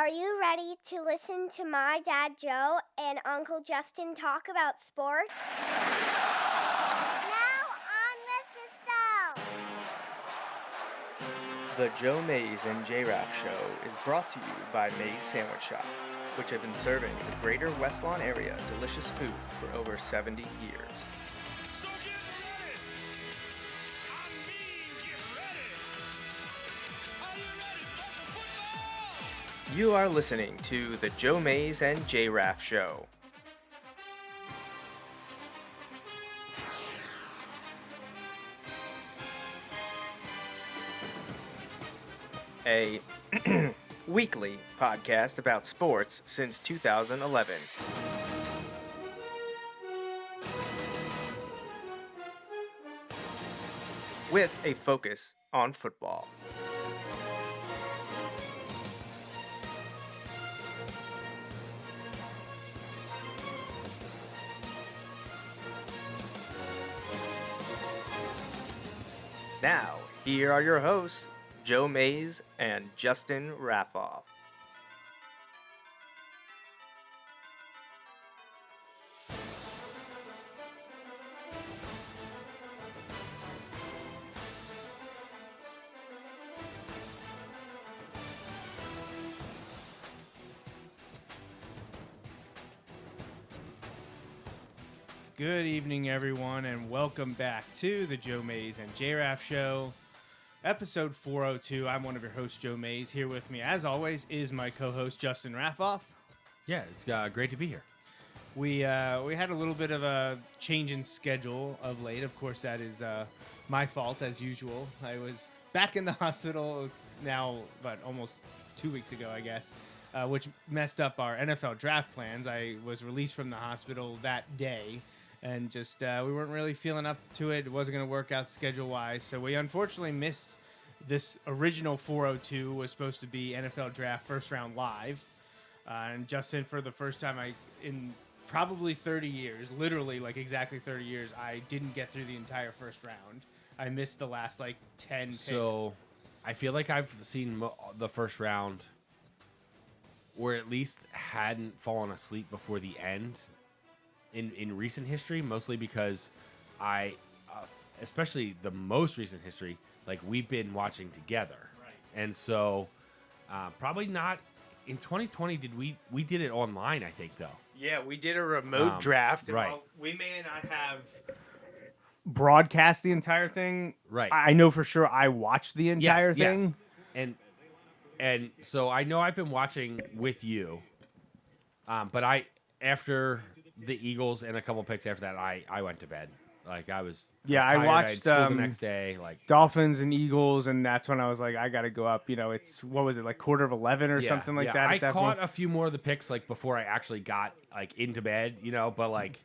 Are you ready to listen to my dad Joe and Uncle Justin talk about sports? Now on with the show. The Joe Mays and J-Raff Show is brought to you by Mays Sandwich Shop, which have been serving the greater West Lawn area delicious food for over 70 years. So get ready! I mean, get ready! Are you ready for some football? You are listening to the Joe Mays and J-Raff Show. A weekly podcast about sports since 2011. With a focus on football. Now, here are your hosts, Joe Mays and Justin Raffoff. Good evening, everyone, and welcome back to the Joe Mays and J-Raff Show, episode 402. I'm one of your hosts, Joe Mays. Here with me, as always, is my co-host, Justin Raffoff. Yeah, it's great to be here. We had a little bit of a change in schedule of late. Of course, that is my fault, as usual. I was back in the hospital now, but almost 2 weeks ago, I guess, which messed up our NFL draft plans. I was released from the hospital that day. And just, we weren't really feeling up to it. It wasn't going to work out schedule-wise. So we unfortunately missed this original 402 was supposed to be NFL Draft First Round Live. And Justin, for the first time in probably 30 years, literally like exactly 30 years, I didn't get through the entire first round. I missed the last 10 picks. So I feel like I've seen the first round or at least hadn't fallen asleep before the end. In recent history, mostly because I, especially the most recent history, we've been watching together. Right. And so probably not in 2020 we did it online, I think, though. Yeah, we did a remote draft. And right. while we may not have broadcast the entire thing. Right. I know for sure I watched the entire thing. Yes. And so I know I've been watching with you, but after the Eagles and a couple picks after that, I went to bed. I was I tired. watched I had school the next day. Dolphins and Eagles, and that's when I was like, I got to go up. It's what was it, quarter of 11 or something like that? I at that caught point. a few more of the picks before I actually got into bed. But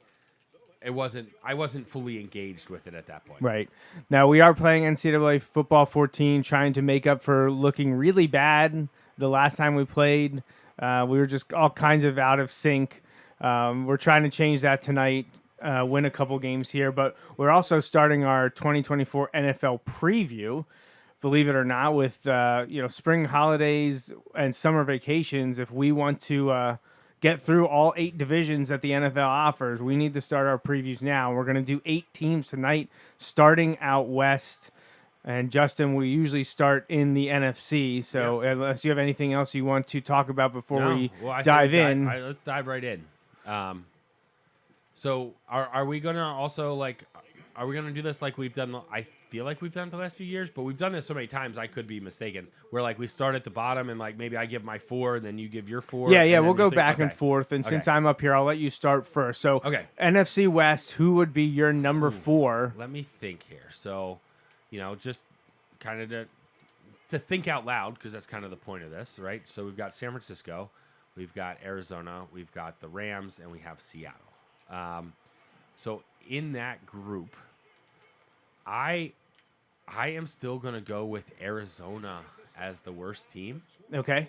it wasn't. I wasn't fully engaged with it at that point. Right. Now we are playing NCAA Football 14, trying to make up for looking really bad the last time we played. We were just all kinds of out of sync. We're trying to change that tonight, win a couple games here, but we're also starting our 2024 NFL preview, believe it or not, with spring holidays and summer vacations. If we want to get through all 8 divisions that the NFL offers, we need to start our previews now. We're going to do 8 teams tonight, starting out west. And Justin, we usually start in the NFC. So unless you have anything else you want to talk about before we dive in. Let's dive right in. So are we gonna also are we gonna do this like we've done? I feel like we've done it the last few years, but we've done this so many times I could be mistaken. Where we start at the bottom and maybe I give my 4 and then you give your 4. Yeah, we'll go back and forth. And since I'm up here, I'll let you start first. So NFC West, who would be your number 4? Let me think here. So, just kind of to think out loud, because that's kind of the point of this, right? So we've got San Francisco. We've got Arizona, we've got the Rams, and we have Seattle. So in that group, I am still going to go with Arizona as the worst team. Okay.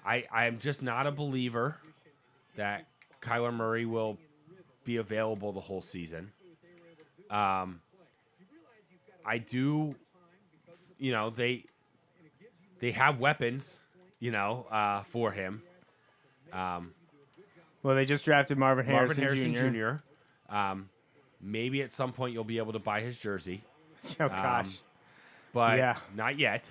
I'm just not a believer that Kyler Murray will be available the whole season. I do, they have weapons for him. Well, they just drafted Marvin Harrison, Jr. Maybe at some point you'll be able to buy his jersey. Oh, gosh. But Yeah. not yet.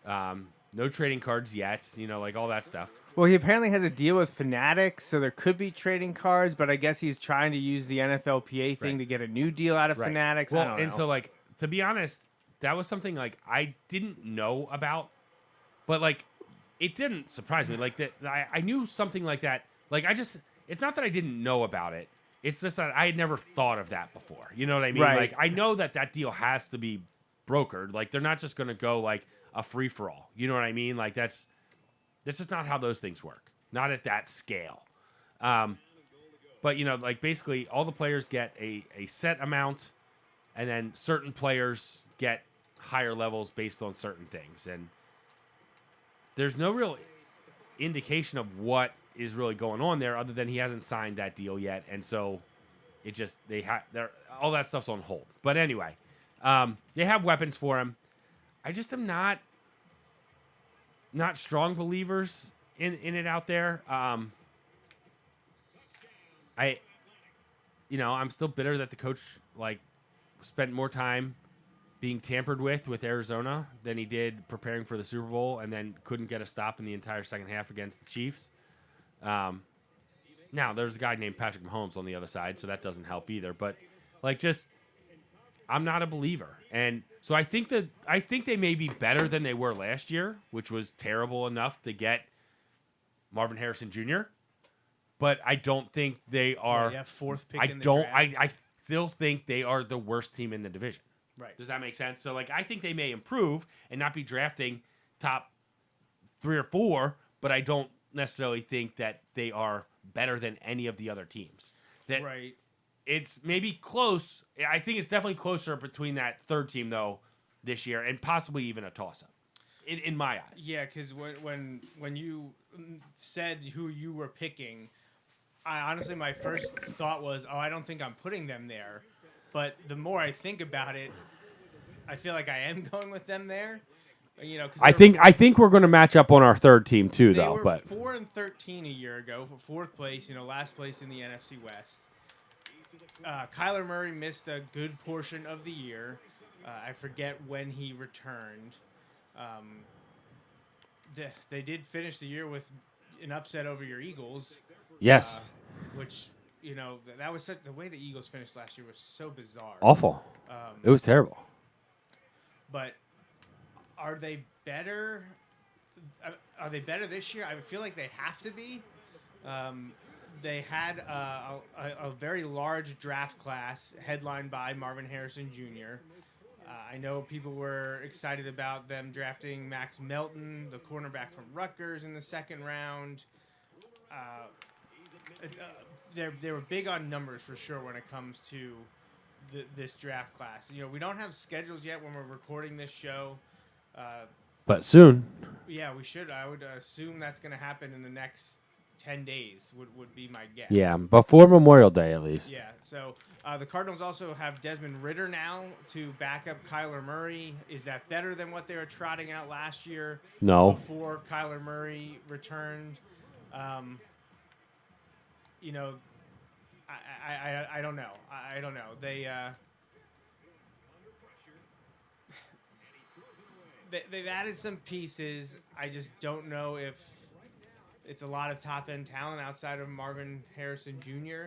No trading cards yet, like all that stuff. Well, he apparently has a deal with Fanatics, so there could be trading cards, but I guess he's trying to use the NFLPA thing Right. to get a new deal out of Right. Fanatics. Well, I don't know. and so, to be honest, that was something, I didn't know about, but, it didn't surprise me. I knew something like that. It's not that I didn't know about it. It's just that I had never thought of that before. You know what I mean? Right. I know that deal has to be brokered. They're not just going to go, a free-for-all. You know what I mean? That's just not how those things work. Not at that scale. But, basically all the players get a set amount, and then certain players get higher levels based on certain things. And there's no real indication of what is really going on there other than he hasn't signed that deal yet. And so it just, all that stuff's on hold. But anyway, they have weapons for him. I just am not strong believers in it out there. I'm still bitter that the coach spent more time being tampered with Arizona than he did preparing for the Super Bowl, and then couldn't get a stop in the entire second half against the Chiefs. Now there's a guy named Patrick Mahomes on the other side, so that doesn't help either. But I'm not a believer, and so I think they may be better than they were last year, which was terrible enough to get Marvin Harrison Jr. But I don't think they are. Yeah, fourth pick in the don't. draft. I still think they are the worst team in the division. Right. Does that make sense? So I think they may improve and not be drafting top 3 or 4, but I don't necessarily think that they are better than any of the other teams. Right. It's maybe close. I think it's definitely closer between that third team, though, this year, and possibly even a toss-up, in my eyes. Yeah, because when you said who you were picking, honestly, my first thought was, I don't think I'm putting them there. But the more I think about it, I feel like I am going with them there. 'Cause I think we're going to match up on our third team, too, they though. were But 4-13 a year ago, for fourth place, last place in the NFC West. Kyler Murray missed a good portion of the year. I forget when he returned. They did finish the year with an upset over your Eagles. yes, Which, that was the way the Eagles finished last year was so bizarre. awful. It was terrible. But are they better? Are they better this year? I feel like they have to be. They had a very large draft class headlined by Marvin Harrison Jr. I know people were excited about them drafting Max Melton, the cornerback from Rutgers, in the second round. They were big on numbers for sure when it comes to this draft class. We don't have schedules yet when we're recording this show. But soon. Yeah, we should. I would assume that's going to happen in the next 10 days would be my guess. Yeah, before Memorial Day, at least. Yeah, so the Cardinals also have Desmond Ridder now to back up Kyler Murray. Is that better than what they were trotting out last year? No. Before Kyler Murray returned? I don't know. I don't know. They've added some pieces. I just don't know if it's a lot of top-end talent outside of Marvin Harrison Jr.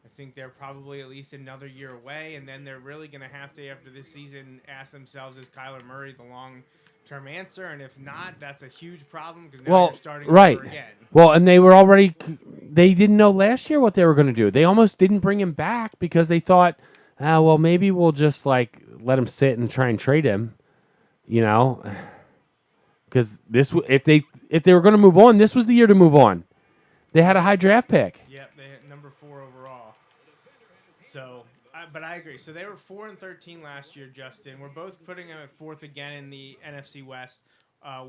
I think they're probably at least another year away, and then they're really going to have to, after this season, ask themselves, is Kyler Murray the long-term answer? And if not, that's a huge problem because now you're starting over again. Well, and they were already – they didn't know last year what they were going to do. They almost didn't bring him back because they thought, well, maybe we'll just, let him sit and try and trade him, Because if they were going to move on, this was the year to move on. They had a high draft pick. Yep, they hit number 4 overall. So, but I agree. So they were 4-13 last year, Justin. We're both putting them at 4th again in the NFC West.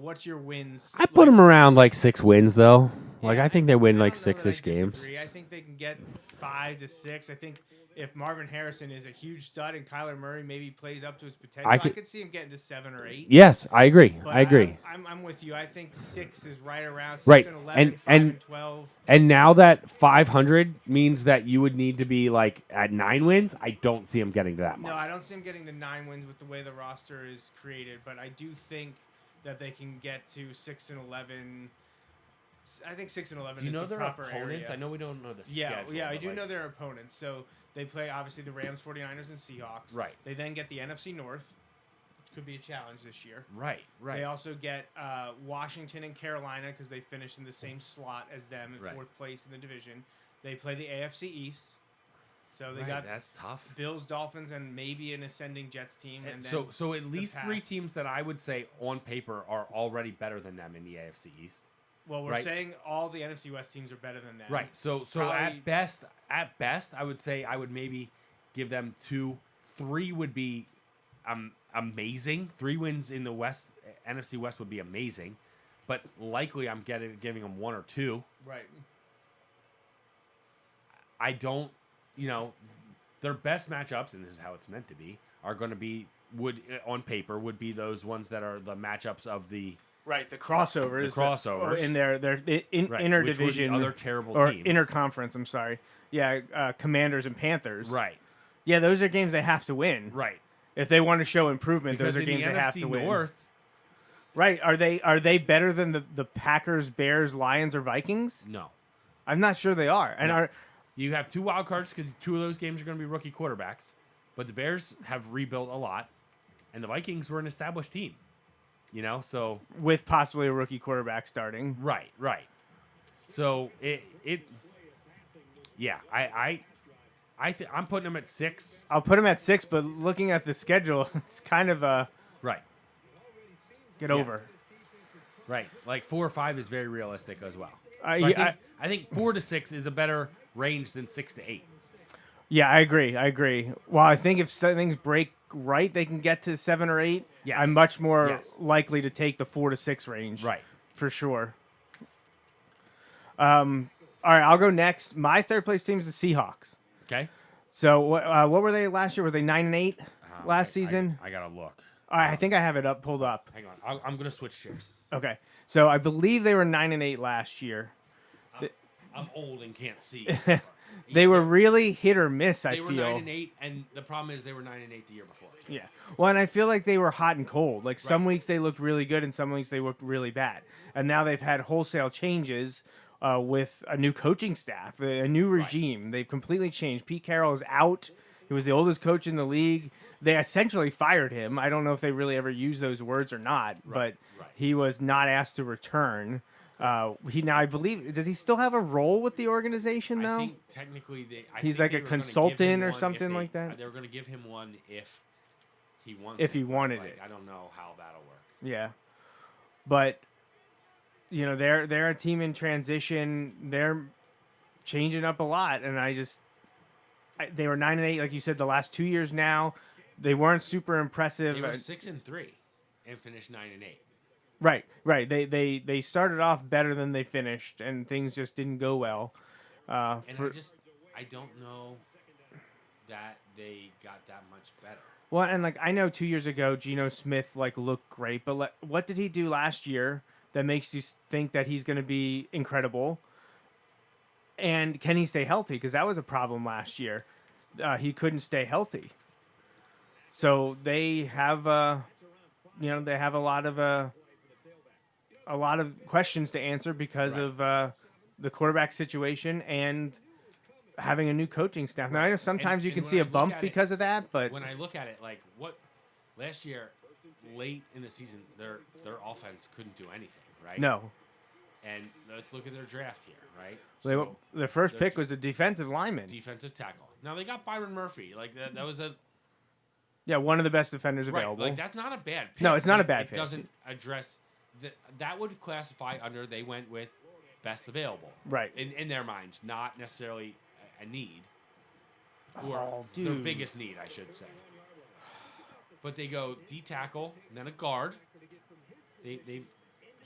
What's your wins? I put them around 6 wins, though. Yeah, I think they win I don't know that 6-ish I games. disagree. I think they can get 5 to 6. I think if Marvin Harrison is a huge stud and Kyler Murray maybe plays up to his potential, I I could- could see him getting to 7 or 8. Yes, I agree. But I agree. I'm with you. I think 6 is right around 6 Right, and 11, and- 5 and- and 12. And now that 500 means that you would need to be like at 9 wins, I don't see him getting to that No, mark. I don't see him getting to 9 wins with the way the roster is created, but I do think that they can get to 6 and 11. I think 6 and 11 Do you is know the their proper opponents? area. I know we don't know the Yeah, schedule. yeah, I but, do like, know their opponents. So they play obviously the Rams, 49ers, and Seahawks. Right. They then get the NFC North, which could be a challenge this year. Right, right. They also get Washington and Carolina because they finished in the same slot as them in Right. 4th place in the division. They play the AFC East. So they Right, got that's tough. Bills, Dolphins, and maybe an ascending Jets team. And So, then so at least 3 Pats. teams that I would say on paper are already better than them in the AFC East. well, we're right. saying all the NFC West teams are better than them. Right. So Probably- at best, I would say I would maybe give them 2. 3 would be amazing. 3 wins in the West, NFC West would be amazing, but likely I'm giving them 1 or 2. Right. I don't, their best matchups, and this is how it's meant to be, are going to be on paper would be those ones that are the matchups of the Right. The crossovers. The crossovers. In their right, inner which were the division. other terrible or teams. interconference, I'm sorry. Yeah, Commanders and Panthers. Right, Yeah, those are games they have to win. right. If they want to show improvement, Because those are in the games they have NFC to win. North, Right. Are they better than the Packers, Bears, Lions, or Vikings? no. I'm not sure they are. And No. are You have 2 wild cards because 2 of those games are going to be rookie quarterbacks. But the Bears have rebuilt a lot, and the Vikings were an established team. So with possibly a rookie quarterback starting. right. So I'm putting them at 6. I'll put them at 6, but looking at the schedule, it's kind of a Right, get over. right. Like 4 or 5 is very realistic as well. I- So yeah, I think 4 to 6 is a better range than 6 to 8. Yeah, I agree. Well, I think if things break right, they can get to 7 or 8. Yes. I'm much more Yes. likely to take the 4 to 6 range. Right. For sure. All right, I'll go next. My 3rd place team is the Seahawks. Okay. So what were they last year? Were they 9 and 8 last season? I gotta look. All right, I think I have it pulled up. Hang on. I'm gonna switch chairs. Okay, so I believe they were 9 and 8 last year. I'm old and can't see. They were really hit or miss. I They were feel. 9 and 8, and the problem is they were 9 and 8 the year before. Yeah. Well, and I feel like they were hot and cold. Like some Right. weeks they looked really good, and some weeks they looked really bad. And now they've had wholesale changes with a new coaching staff, a new regime. They've completely changed. Pete Carroll is out. He was the oldest coach in the league. They essentially fired him. I don't know if they really ever used those words or not, Right, but right. he was not asked to return. I believe, does he still have a role with the organization though? I think technically He's think like they a were gonna give consultant him or one if something like that? They were going to give him one if he wants. If he it, but, wanted like, it. I don't know how that'll work. Yeah, but they're a team in transition. They're changing up a lot, and they were 9 and 8, like you said, the last 2 years. Now they weren't super impressive. They were 6 and 3 and finished 9 and 8. Right. They started off better than they finished, and things just didn't go well. And I don't know that they got that much better. Well, and I know 2 years ago, Geno Smith looked great, but what did he do last year that makes you think that he's going to be incredible? And can he stay healthy? Because that was a problem last year. He couldn't stay healthy. So they have, they have a lot of questions to answer because of the quarterback situation and having a new coaching staff. Now I know sometimes you and can when see I a look bump at it- because of that, but When I look at it, last year, late in the season, their offense couldn't do anything, right? no. And let's look at their draft here, right? Their first their pick was a defensive lineman. defensive tackle. Now they got Byron Murphy. That was a Yeah, one of the best defenders right. available. Like that's not a bad pick. No, it's not a It- bad it pick. doesn't address that would classify under they went with best available. Right. In their minds, not necessarily a need. Or Oh, their dude. biggest need, I should say. But they go D tackle, then a guard. They've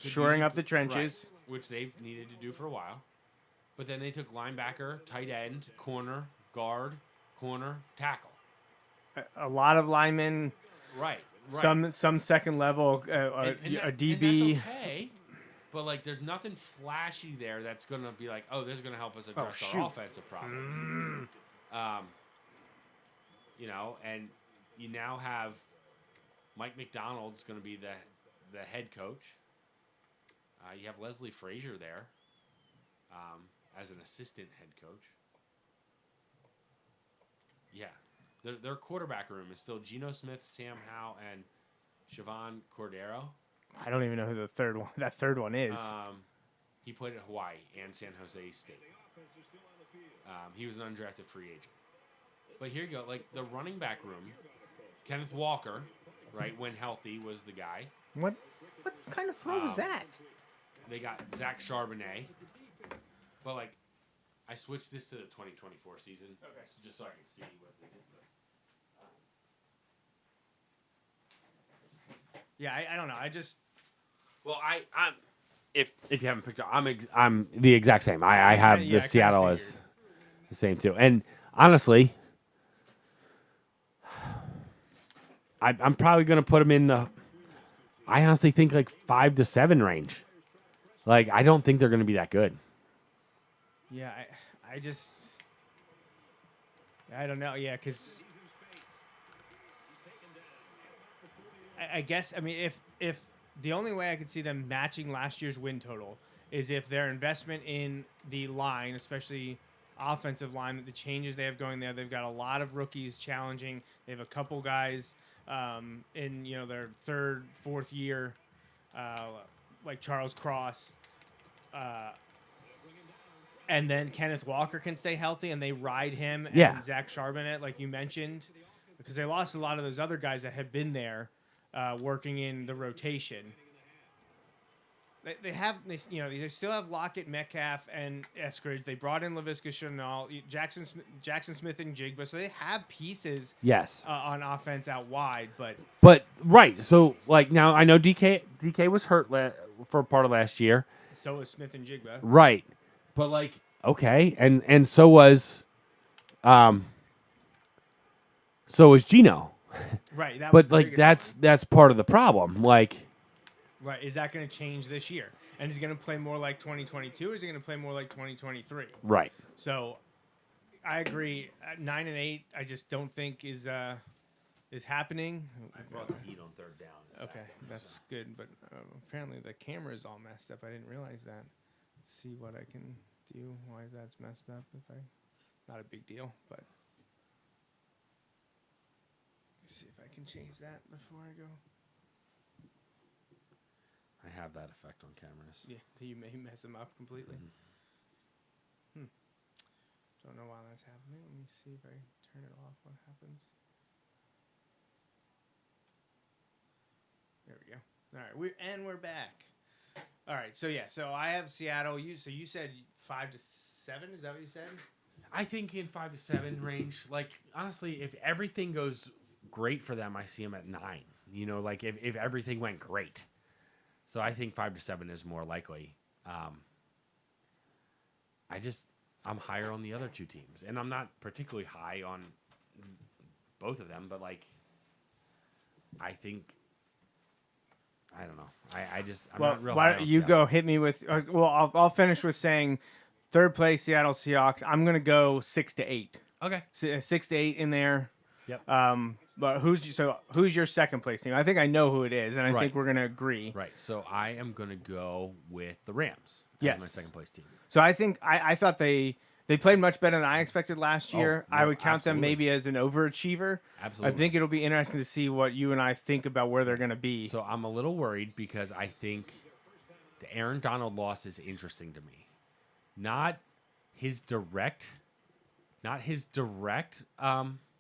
could Shoring use a- up the trenches. right, which they've needed to do for a while. But then they took linebacker, tight end, corner, guard, corner, tackle. A lot of linemen, Right. some second level, a DB. And that's okay. But like, there's nothing flashy there that's gonna be like, oh, this is gonna help us address shoot. our offensive problems. And you now have Mike McDonald's gonna be the head coach. You have Leslie Frazier there as an assistant head coach. Yeah, their quarterback room is still Geno Smith, Sam Howell, and Siobhan Cordero. I don't even know who the third one is. He played at Hawaii and San Jose State. He was an undrafted free agent. But here you go, like the running back room, Kenneth Walker, right, when healthy, was the guy. What kind of throw was that? They got Zach Charbonnet. But like, I switched this to the 2024 season, just so I can see what they did. Yeah, I don't know. I just I'm if you haven't picked up, I'm the exact same. I have Yeah, the I kinda Seattle as figured. the same too. And honestly, I'm probably going to put them in the. I honestly think like 5 to 7 range. Like, I don't think they're going to be that good. yeah, I don't know. Yeah, because I guess if the only way I could see them matching last year's win total is if their investment in the line, especially offensive line, the changes they have going there. They've got a lot of rookies challenging. They have a couple guys in their third, fourth year, like Charles Cross, and then Kenneth Walker can stay healthy, and they ride him and Zach Charbonnet, like you mentioned, because they lost a lot of those other guys that have been there working in the rotation. They still have Lockett, Metcalf, and Eskridge. They brought in Laviska Shenault, Jackson Smith, and Jigba, so they have pieces. Yes. On offense out wide, But right, so like now I know DK was hurt for part of last year. so was Smith and Jigba. Right. But like okay, and so was Geno. Right. But like that's part of the problem. Like right. Is that going to change this year? And is he going to play more like 2022, or is he going to play more like 2023? right. So I agree. At 9-8, I just don't think is happening. I brought the heat on third down. Okay, that's good. But apparently the camera is all messed up. I didn't realize that. See what I can do. Why that's messed up? Not a big deal, but see if I can change that before I go. I have that effect on cameras. Yeah, you may mess them up completely. Don't know why that's happening. Let me see if I turn it off. What happens? There we go. All right, we're back. All right, so I have Seattle. You said 5 to 7. Is that what you said? I think in 5 to 7 range. Like honestly, if everything goes great for them, I see them at 9. Like if everything went great. So I think 5 to 7 is more likely. I'm higher on the other two teams, and I'm not particularly high on both of them. But like, I think I don't know. I'm not real. Why high don't on you Seattle. go hit me with? I'll finish with saying third place Seattle Seahawks. I'm gonna go 6 to 8. Okay. 6 to 8 in there. Yep. But who's your second place team? I think I know who it is, and I Right. think we're gonna agree. Right. So I am gonna go with the Rams Yes. as my second place team. So I think I thought they played much better than I expected last year. no, I would count them absolutely. maybe as an overachiever. Absolutely. I think it'll be interesting to see what you and I think about where they're going to be. So I'm a little worried because I think the Aaron Donald loss is interesting to me. Not his direct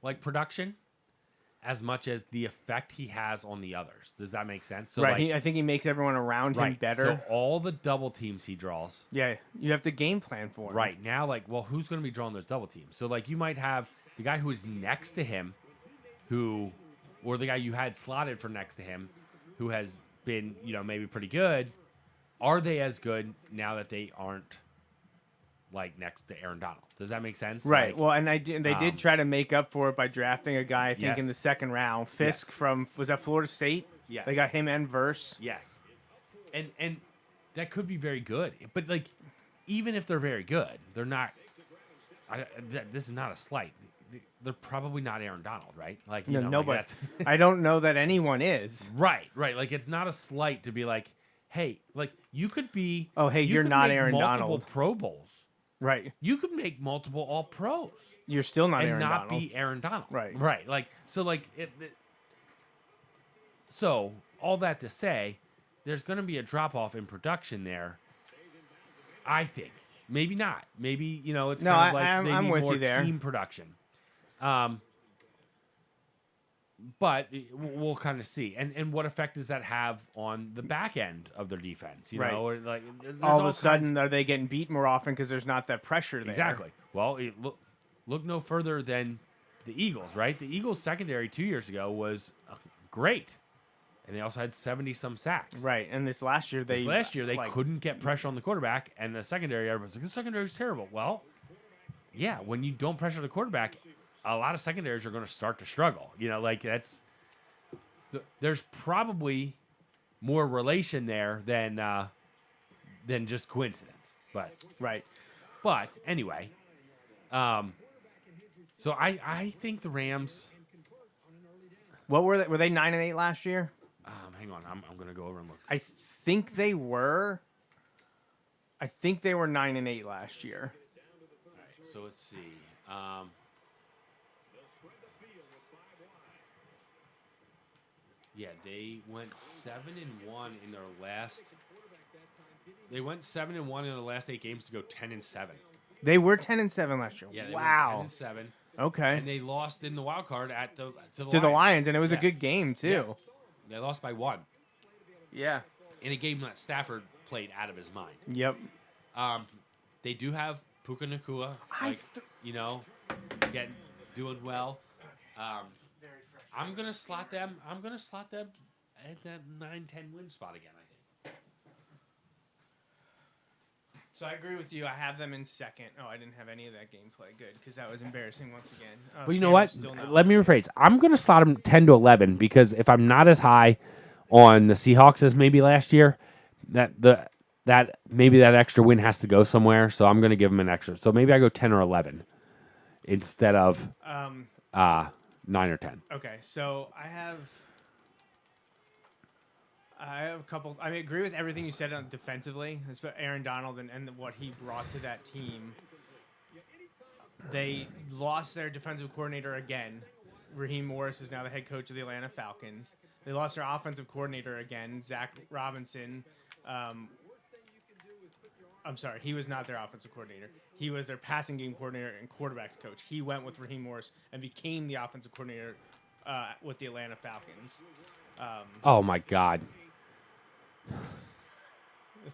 like production as much as the effect he has on the others. Does that make sense? So right. like, I think he makes everyone around him better. So all the double teams he draws. Yeah. You have to game plan for him. Right. Now, like, well, who's going to be drawing those double teams? So, like, you might have the guy who is next to him or the guy you had slotted for next to him who has been, maybe pretty good. Are they as good now that they aren't like next to Aaron Donald. Does that make sense? Right. Like, Well, and they did try to make up for it by drafting a guy, I think, in the Yes. second round. Fisk Yes. was that Florida State? Yes. They got him and Verse. yes, and that could be very good. But like, even if they're very good, they're not. This is not a slight. They're probably not Aaron Donald, right? Like, you No, know, like nobody. that's I don't know that anyone is. right. Like, it's not a slight to be like, hey, like you could be. Oh, hey, you you're could not make Aaron multiple Donald. Pro Bowls. Right. You could make multiple All Pros You're still not and Aaron not Donald. be Aaron Donald. Right. Right. Like, so like so all that to say, there's going to be a drop off in production there. I think maybe not. Maybe it's No, kind of like I'm they need with more you there. team production. But we'll kind of see. And what effect does that have on the back end of their defense? You Right. know, or like there's All of a kinds- sudden, are they getting beat more often because there's not that pressure there? Exactly. Well, look no further than the Eagles, right? The Eagles secondary 2 years ago was great, and they also had 70-some sacks. Right. And this last year, they like, couldn't get pressure on the quarterback, and the secondary, everyone's like, the secondary's terrible. Well, yeah, when you don't pressure the quarterback, a lot of secondaries are going to start to struggle. Like there's probably more relation there than just coincidence. Right. But anyway, so I think the Rams. What were they? Were they 9-8 last year? Hang on, I'm gonna go over and look. I think they were. I think they were 9-8 last year. All right, so let's see. Yeah, they went 7-1 in their last. They went 7-1 in the last 8 games to go 10-7. They were 10-7 last year. Yeah, they wow. went 10-7, Okay. and they lost in the wild card at to the To the Lions, and it was Yeah. a good game too. Yeah. They lost by 1 Yeah. in a game that Stafford played out of his mind. Yep. They do have Puka Nacua, doing well. I'm gonna slot them. I'm gonna slot them at that 9-10 win spot again. I think. So I agree with you. I have them in second. Oh, I didn't have any of that gameplay. Good, because that was embarrassing once again. Well, you know what? Let me rephrase. I'm gonna slot them 10-11 because if I'm not as high on the Seahawks as maybe last year, that maybe that extra win has to go somewhere. So I'm gonna give them an extra. So maybe I go 10 or 11 instead of 9 or 10. Okay, so I have a couple. I agree with everything you said on defensively, especially Aaron Donald and what he brought to that team. They lost their defensive coordinator again. Raheem Morris is now the head coach of the Atlanta Falcons. They lost their offensive coordinator again, Zach Robinson. I'm sorry, he was not their offensive coordinator. He was their passing game coordinator and quarterbacks coach. He went with Raheem Morris and became the offensive coordinator with the Atlanta Falcons. Oh my God.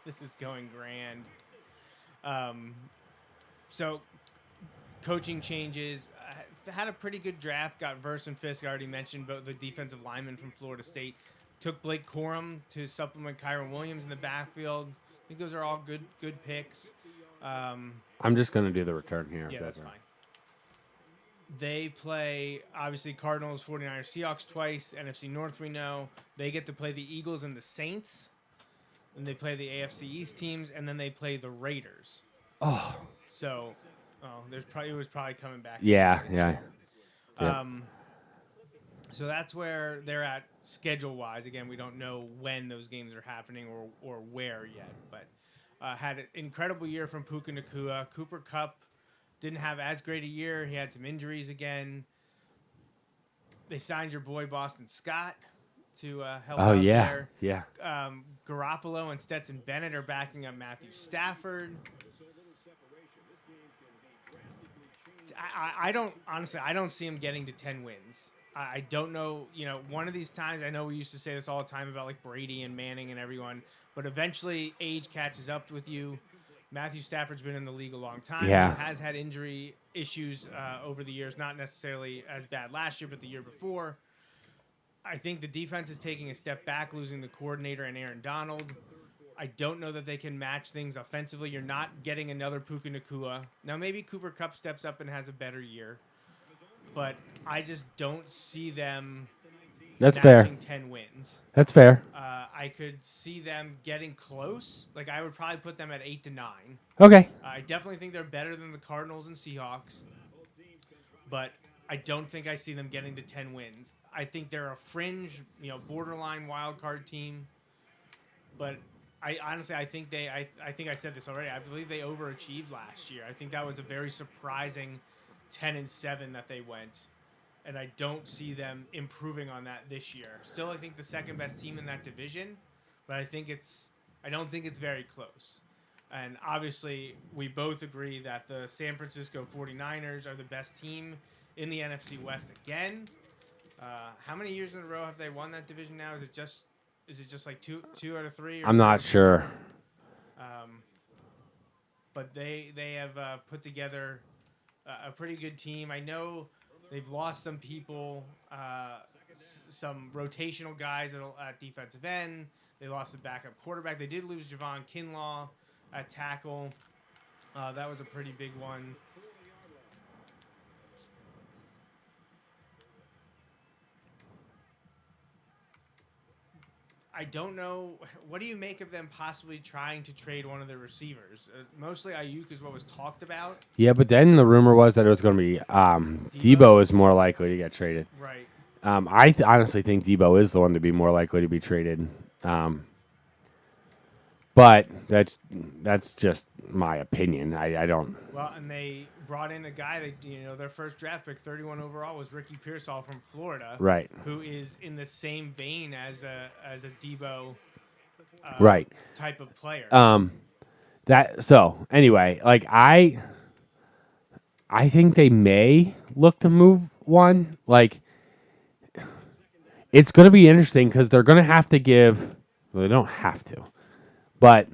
This is going grand. So, coaching changes. Had a pretty good draft. Got Verse and Fisk. I already mentioned, but the defensive lineman from Florida State. Took Blake Corum to supplement Kyron Williams in the backfield. I think those are all good picks. I'm just gonna do the return here. Yeah, if that's right. fine. They play, obviously, Cardinals, 49ers, Seahawks twice. NFC North, we know. They get to play the Eagles and the Saints. And they play the AFC East teams. And then they play the Raiders. Oh. So, it was probably coming back. Yeah. So that's where they're at schedule-wise. Again, we don't know when those games are happening or where yet. But had an incredible year from Puka Nacua. Cooper Kupp didn't have as great a year. He had some injuries again. They signed your boy Boston Scott to help out there. Yeah. Garoppolo and Stetson Bennett are backing up Matthew Stafford. I don't see him getting to 10 wins. I don't know, one of these times, I know we used to say this all the time about like Brady and Manning and everyone, but eventually age catches up with you. Matthew Stafford's been in the league a long time. Yeah. He has had injury issues over the years, not necessarily as bad last year, but the year before. I think the defense is taking a step back, losing the coordinator and Aaron Donald. I don't know that they can match things offensively. You're not getting another Puka Nakua. Now, maybe Cooper Kupp steps up and has a better year. But I just don't see them That's fair. matching 10 wins. That's fair. I could see them getting close. Like, I would probably put them at 8 to 9. Okay. I definitely think they're better than the Cardinals and Seahawks. But I don't think I see them getting to 10 wins. I think they're a fringe, borderline wild card team. But I honestly, I think I think I said this already. I believe they overachieved last year. I think that was a very surprising 10-7 that they went. And I don't see them improving on that this year. Still, I think the second best team in that division, but I don't think it's very close. And obviously, we both agree that the San Francisco 49ers are the best team in the NFC West again. How many years in a row have they won that division now? Is it just like two out of three? I'm not sure. But they have put together a pretty good team. I know they've lost some people, some rotational guys at defensive end. They lost a backup quarterback. They did lose Javon Kinlaw at tackle. That was a pretty big one. I don't know. What do you make of them possibly trying to trade one of their receivers? Mostly Ayuk is what was talked about. Yeah, but then the rumor was that it was going to be Debo is more likely to get traded. Right. I honestly think Debo is the one to be more likely to be traded. But that's just my opinion. I don't. Well, and they brought in a guy that their first draft pick, 31 overall, was Ricky Pearsall from Florida, Right. Who is in the same vein as a Debo, Right. type of player. Anyway, like I think they may look to move one. Like it's going to be interesting because they're going to have to give. Well, they don't have to. But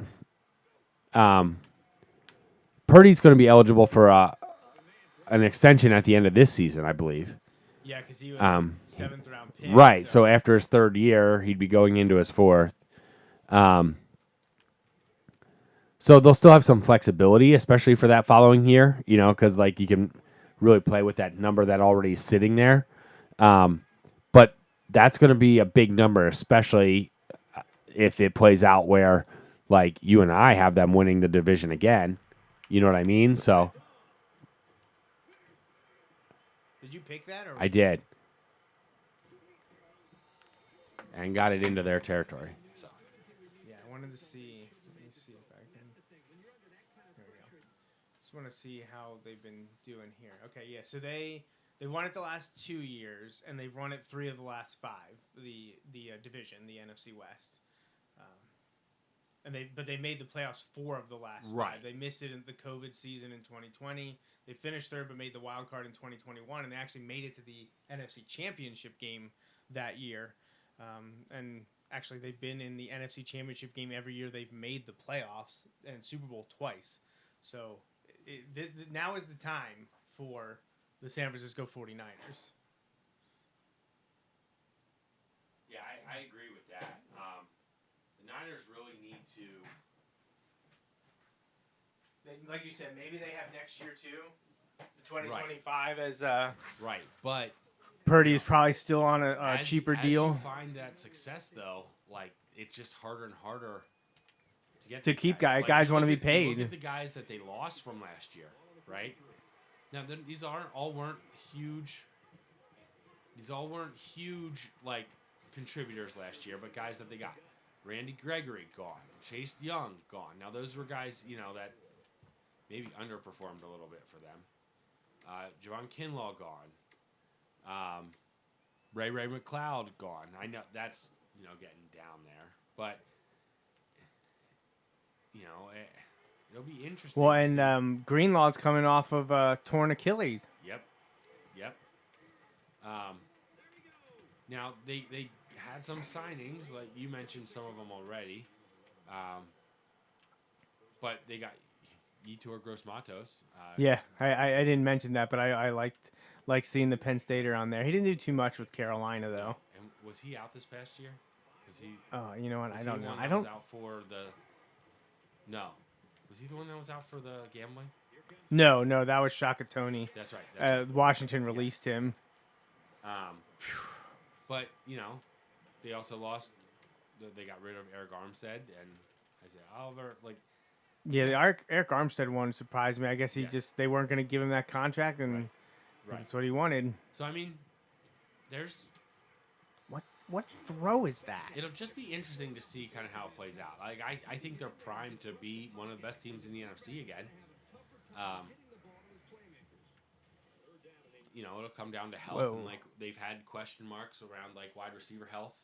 Purdy's going to be eligible for an extension at the end of this season, I believe. Yeah, because he was a 7th round pick. Right. So after his third year, he'd be going into his fourth. So they'll still have some flexibility, especially for that following year, because like you can really play with that number that already is sitting there. But that's going to be a big number, especially if it plays out where like you and I have them winning the division again. You know what I mean? So did you pick that? Or I did. And got it into their territory. So yeah, I wanted to see. Let me see if I can. There we go. Just want to see how they've been doing here. Okay, yeah. So they won it the last 2 years, and they've won it 3 of the last 5. The division, the NFC West. But they made the playoffs 4 of the last 5. They missed it in the COVID season in 2020. They finished third but made the wild card in 2021, and they actually made it to the NFC Championship game that year. And actually, they've been in the NFC Championship game every year they've made the playoffs and Super Bowl twice. So now is the time for the San Francisco 49ers. yeah, I agree with that. The Niners really need to. Like you said, maybe they have next year too. The 2025 as Right, but Purdy is probably still on a cheaper as deal. you find that success though, like it's just harder and harder to get To these keep guys. guys you wanna look be at- you paid. Look at the guys that they lost from last year, right? Now these weren't huge. These all weren't huge like contributors last year, but guys that they got. Randy Gregory gone, Chase Young gone. Now those were guys that maybe underperformed a little bit for them. Javon Kinlaw gone. Ray McLeod gone. I know that's getting down there, but it'll be interesting. Well, to and see. Greenlaw's coming off of a torn Achilles. Yep. Now they had some signings, like you mentioned some of them already, but they got Yetur Gross-Matos. Yeah, I didn't mention that, but I liked seeing the Penn Stater on there. He didn't do too much with Carolina though. And was he out this past year? Was he? Oh, you know what? was I he don't know. one I that was don't. out for the No. Was he the one that was out for the gambling? No, that was Shaka Tony. That's right. Washington released him. But, they also lost. They got rid of Eric Armstead and Isaiah Oliver. Yeah, the Eric Armstead one surprised me. I guess they weren't going to give him that contract, and Right. that's what he wanted. So, there's... What throw is that? It'll just be interesting to see kind of how it plays out. I think they're primed to be one of the best teams in the NFC again. It'll come down to health. Whoa. And, they've had question marks around, wide receiver health.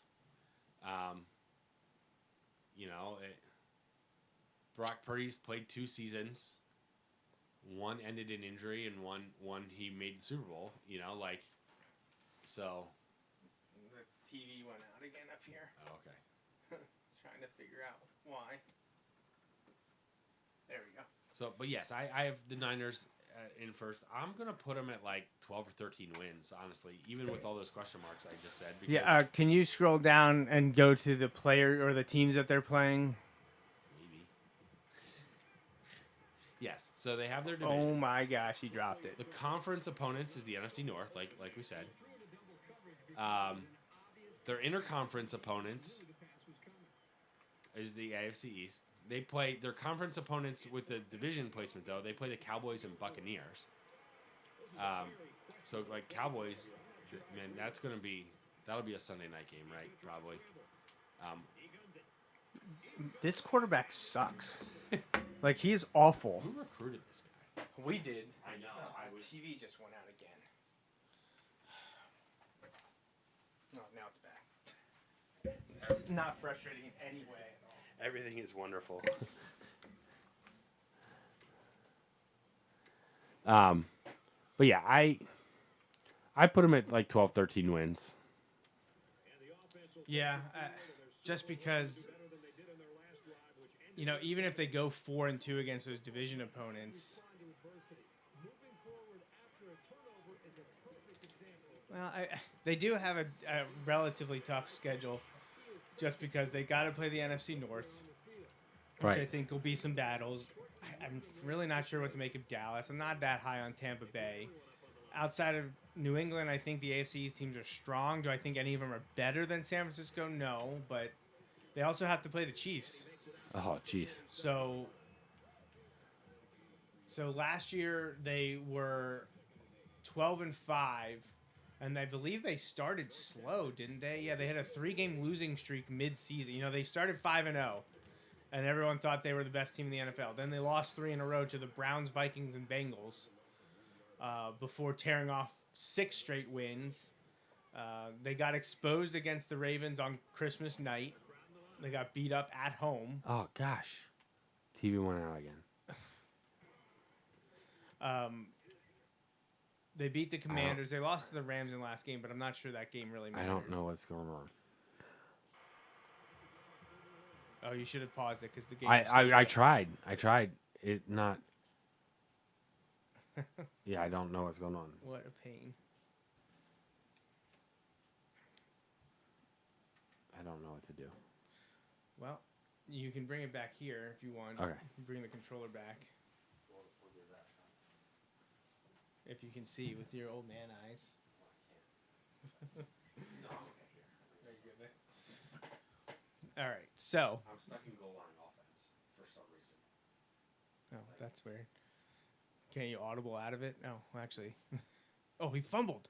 Brock Purdy's played 2 seasons. One ended in injury, and one he made the Super Bowl. So... The TV went out again up here. Oh, okay. Trying to figure out why. There we go. So, but yes, I have the Niners in first. I'm going to put them at 12 or 13 wins, honestly, even with all those question marks I just said. Because Yeah, can you scroll down and go to the player or the teams that they're playing? maybe. Yes, so they have their division. Oh my gosh, he dropped it. The conference opponents is the NFC North, like we said. Their interconference opponents is the AFC East. They play their conference opponents with the division placement, though. They play the Cowboys and Buccaneers. So, Cowboys, man, that'll be a Sunday night game, right? Probably. This quarterback sucks. He's awful. Who recruited this guy? We did. I know. TV just went out again. No, now it's back. This is not frustrating in any way at all. Everything is wonderful. But yeah, I put them at 12, 13 wins. Yeah, just because, even if they go 4-2 against those division opponents, well, they do have a relatively tough schedule, just because they got to play the NFC North, which I think will be some battles. I'm really not sure what to make of Dallas. I'm not that high on Tampa Bay. Outside of New England, I think the AFC East teams are strong. Do I think any of them are better than San Francisco? No, but they also have to play the Chiefs. Oh, jeez. So last year they were 12-5, and I believe they started slow, didn't they? Yeah, they had a 3-game losing streak mid-season. They started 5-0, and everyone thought they were the best team in the NFL. Then they lost 3 in a row to the Browns, Vikings, and Bengals before tearing off 6 straight wins. They got exposed against the Ravens on Christmas night. They got beat up at home. Oh, gosh. TV went out again. They beat the Commanders. They lost to the Rams in the last game, but I'm not sure that game really mattered. I don't know what's going on. Oh, you should have paused it because the game. I tried. It not. Yeah, I don't know what's going on. What a pain. I don't know what to do. Well, you can bring it back here if you want. Okay. Bring the controller back. If you can see with your old man eyes. All right, so. I'm stuck in goal line offense for some reason. Oh, that's weird. Can you audible out of it? No, actually. Oh, he fumbled.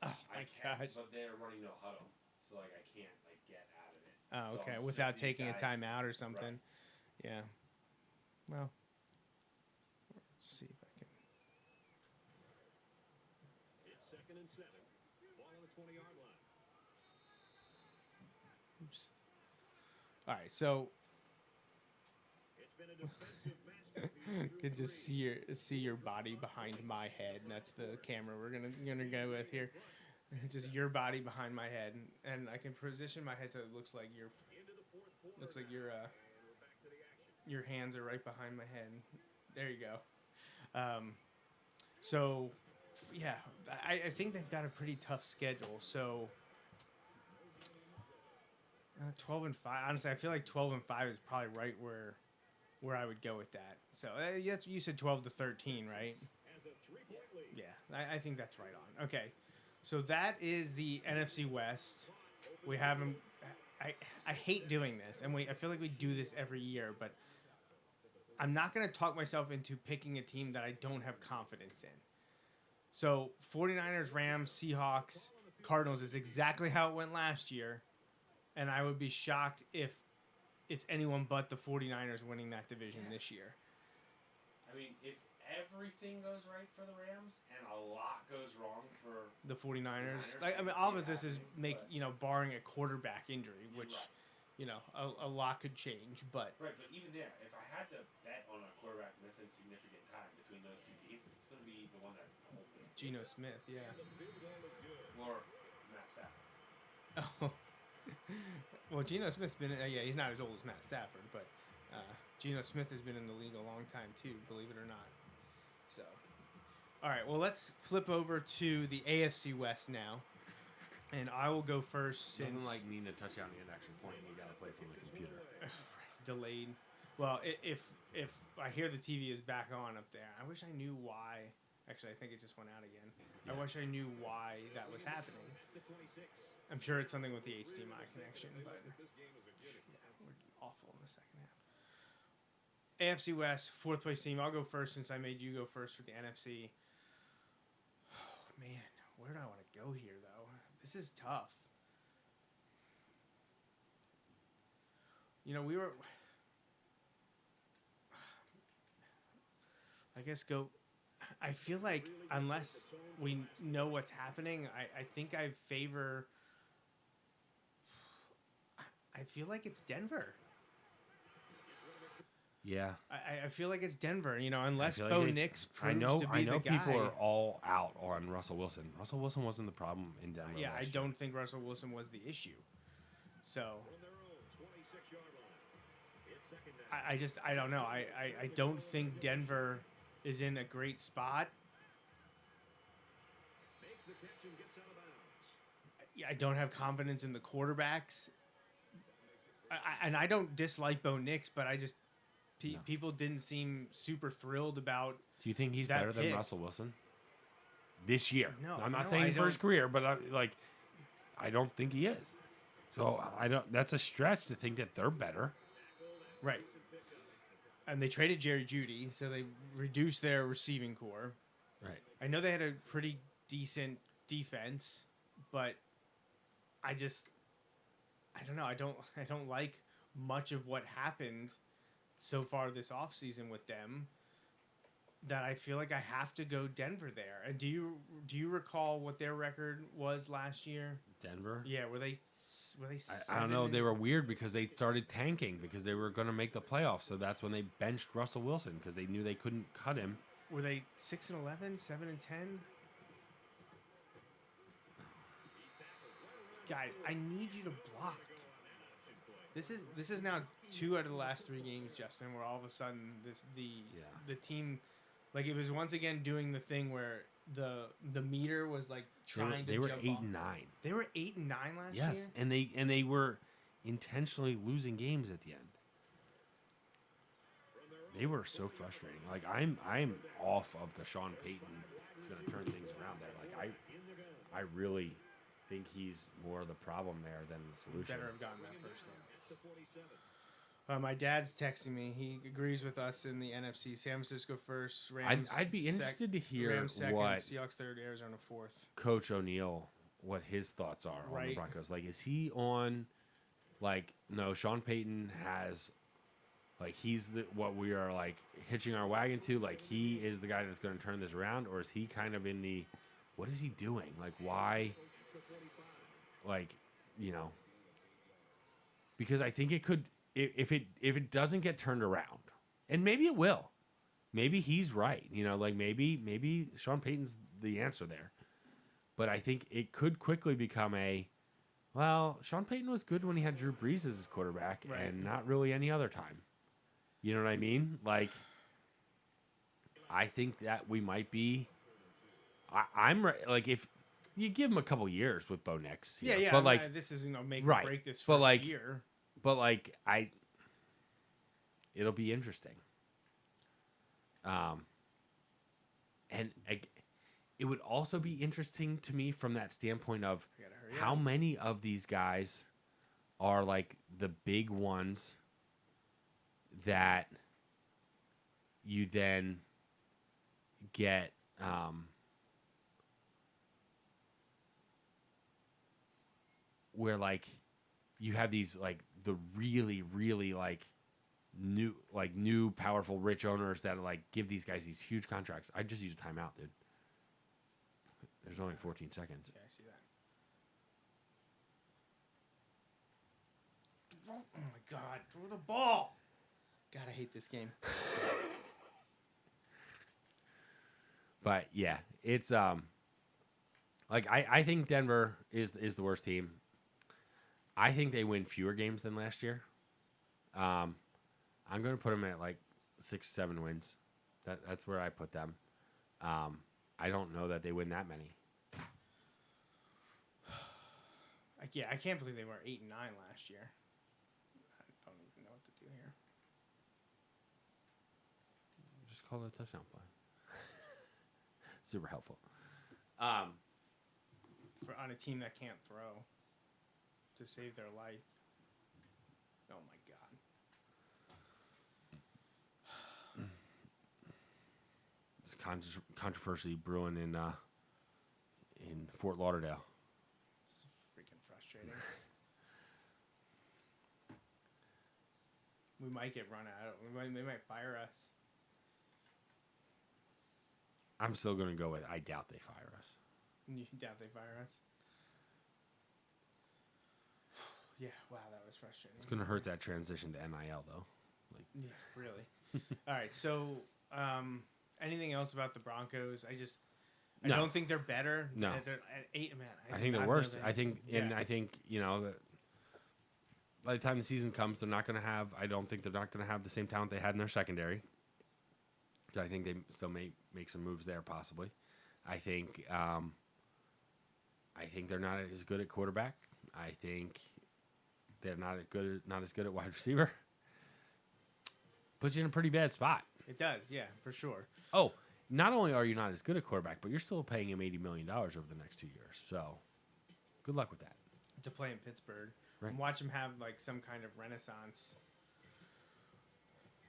Oh my gosh. But they're running no huddle, so I can't get out of it. Oh, So okay. it's Without just these taking guys. a timeout or something. Right. Yeah. Well, let's see if I can. It's 2nd and 7. Ball on the 20-yard line. Oops. All right, so It's been a defensive masterpiece. can just see your body behind my head, and that's the camera we're gonna go with here. Just your body behind my head, and I can position my head so it looks like your hands are right behind my head. There you go. So yeah, I think they've got a pretty tough schedule. So 12-5. Honestly, I feel like 12-5 is probably right where where I would go with that. So you said 12 to 13, right? Yeah, I think that's right on. Okay, so that is the NFC West. We have them. I hate doing this, and I feel like we do this every year, but I'm not going to talk myself into picking a team that I don't have confidence in. So 49ers, Rams, Seahawks, Cardinals is exactly how it went last year, and I would be shocked if it's anyone but the 49ers winning that division this year. I mean, if everything goes right for the Rams and a lot goes wrong for The 49ers. Like, I mean, all of this is barring a quarterback injury, which, a lot could change. But right, but even there, if I had to bet on a quarterback missing significant time between those two teams, it's going to be the one that's open. Geno Smith, yeah. Or Matt Stafford. Oh. Well, Geno Smith's been, he's not as old as Matt Stafford, but Geno Smith has been in the league a long time too, believe it or not. So, all right, well, let's flip over to the AFC West now, and I will go first since Nothing like needing to touch down the extra point, you got to play from the computer. delayed. Well, if I hear the TV is back on up there, I wish I knew why. Actually, I think it just went out again. Yeah. I wish I knew why that was happening. I'm sure it's something with the HDMI connection, but we're awful in the second half. AFC West, fourth place team. I'll go first since I made you go first for the NFC. Oh, man, where do I want to go here, though? This is tough. We were... I guess go... I feel like unless we know what's happening, I think I favor... I feel like it's Denver. Yeah. I feel like it's Denver, unless like Bo Nix proves to be the guy. People are all out on Russell Wilson. Russell Wilson wasn't the problem in Denver. Yeah, I don't think Russell Wilson was the issue. So I don't know. I don't think Denver is in a great spot. I don't have confidence in the quarterbacks. And I don't dislike Bo Nix, but I just people didn't seem super thrilled about. Do you think he's that better than pick. Russell Wilson this year? No, I'm not no, saying I for his don't. career, but I don't think he is. So I don't. That's a stretch to think that they're better. Right. And they traded Jerry Jeudy, so they reduced their receiving core. Right. I know they had a pretty decent defense, but I don't know. I don't like much of what happened so far this offseason with them, that I feel like I have to go Denver there. And do you recall what their record was last year? Denver? Yeah, were they I don't know. 7-? They were weird because they started tanking because they were going to make the playoffs. So that's when they benched Russell Wilson because they knew they couldn't cut him. Were they 6-11, 7-10? Guys, I need you to block. This is now 2 out of the last 3 games, Justin, where all of a sudden the team, like, it was once again doing the thing where the meter was like trying They to were jump 8 off. and 9. They were 8 and 9 last year. Yes, and they were intentionally losing games at the end. They were so frustrating. Like I'm off of the Sean Payton. It's going to turn things around there. Like I really think he's more the problem there than the solution. Better have gotten that first one. My dad's texting me. He agrees with us in the NFC. San Francisco first, Rams. I'd be interested to hear Rams second, what Seahawks third, Arizona fourth. Coach O'Neill, what his thoughts are on the Right. Broncos. Like, is he on? Like, no, Sean Payton has. Like, he's what we are like hitching our wagon to. Like, he is the guy that's going to turn this around, or is he kind of in the? What is he doing? Like, why? Like, because I think it could. If it doesn't get turned around, and maybe it will, maybe he's right. Like maybe Sean Payton's the answer there, but I think it could quickly become Sean Payton was good when he had Drew Brees as his quarterback, Right. and not really any other time. You know what I mean? Like, I think that we might be. I'm like if you give him a couple years with Bo Nix, Yeah. but like this is make right, or break this but first like year. But like it'll be interesting. It would also be interesting to me from that standpoint of how many of these guys are like the big ones that you then get where like you have these like the really like new powerful rich owners that like give these guys these huge contracts. I just use a timeout, dude. There's only 14 seconds. Yeah, I see that. Oh my God! Throw the ball. God, I hate this game. But yeah, it's like I think Denver is the worst team. I think they win fewer games than last year. I'm going to put them at like 6-7 wins. That's where I put them. I don't know that they win that many. Yeah, I can't believe they were 8-9 last year. I don't even know what to do here. Just call it a touchdown play. Super helpful. On a team that can't throw to save their life. Oh my God. It's controversy brewing in Fort Lauderdale. It's freaking frustrating. We might get run out. They might fire us. I'm still going to go with I doubt they fire us. You doubt they fire us? Yeah, wow, that was frustrating. It's going to hurt that transition to NIL, though. Like, yeah, really. All right, so anything else about the Broncos? I No. don't think they're better. No. They're at 8, man. I think they're worse. I think you know that by the time the season comes, they're not going to have. I don't think they're not going to have the same talent they had in their secondary. I think they still may make some moves there, possibly. I think they're not as good at quarterback. I think they're not as good at wide receiver. Puts you in a pretty bad spot. It does, yeah, for sure. Oh, not only are you not as good at quarterback, but you're still paying him $80 million over the next 2 years. So, good luck with that. To play in Pittsburgh. Right. And watch him have like some kind of renaissance.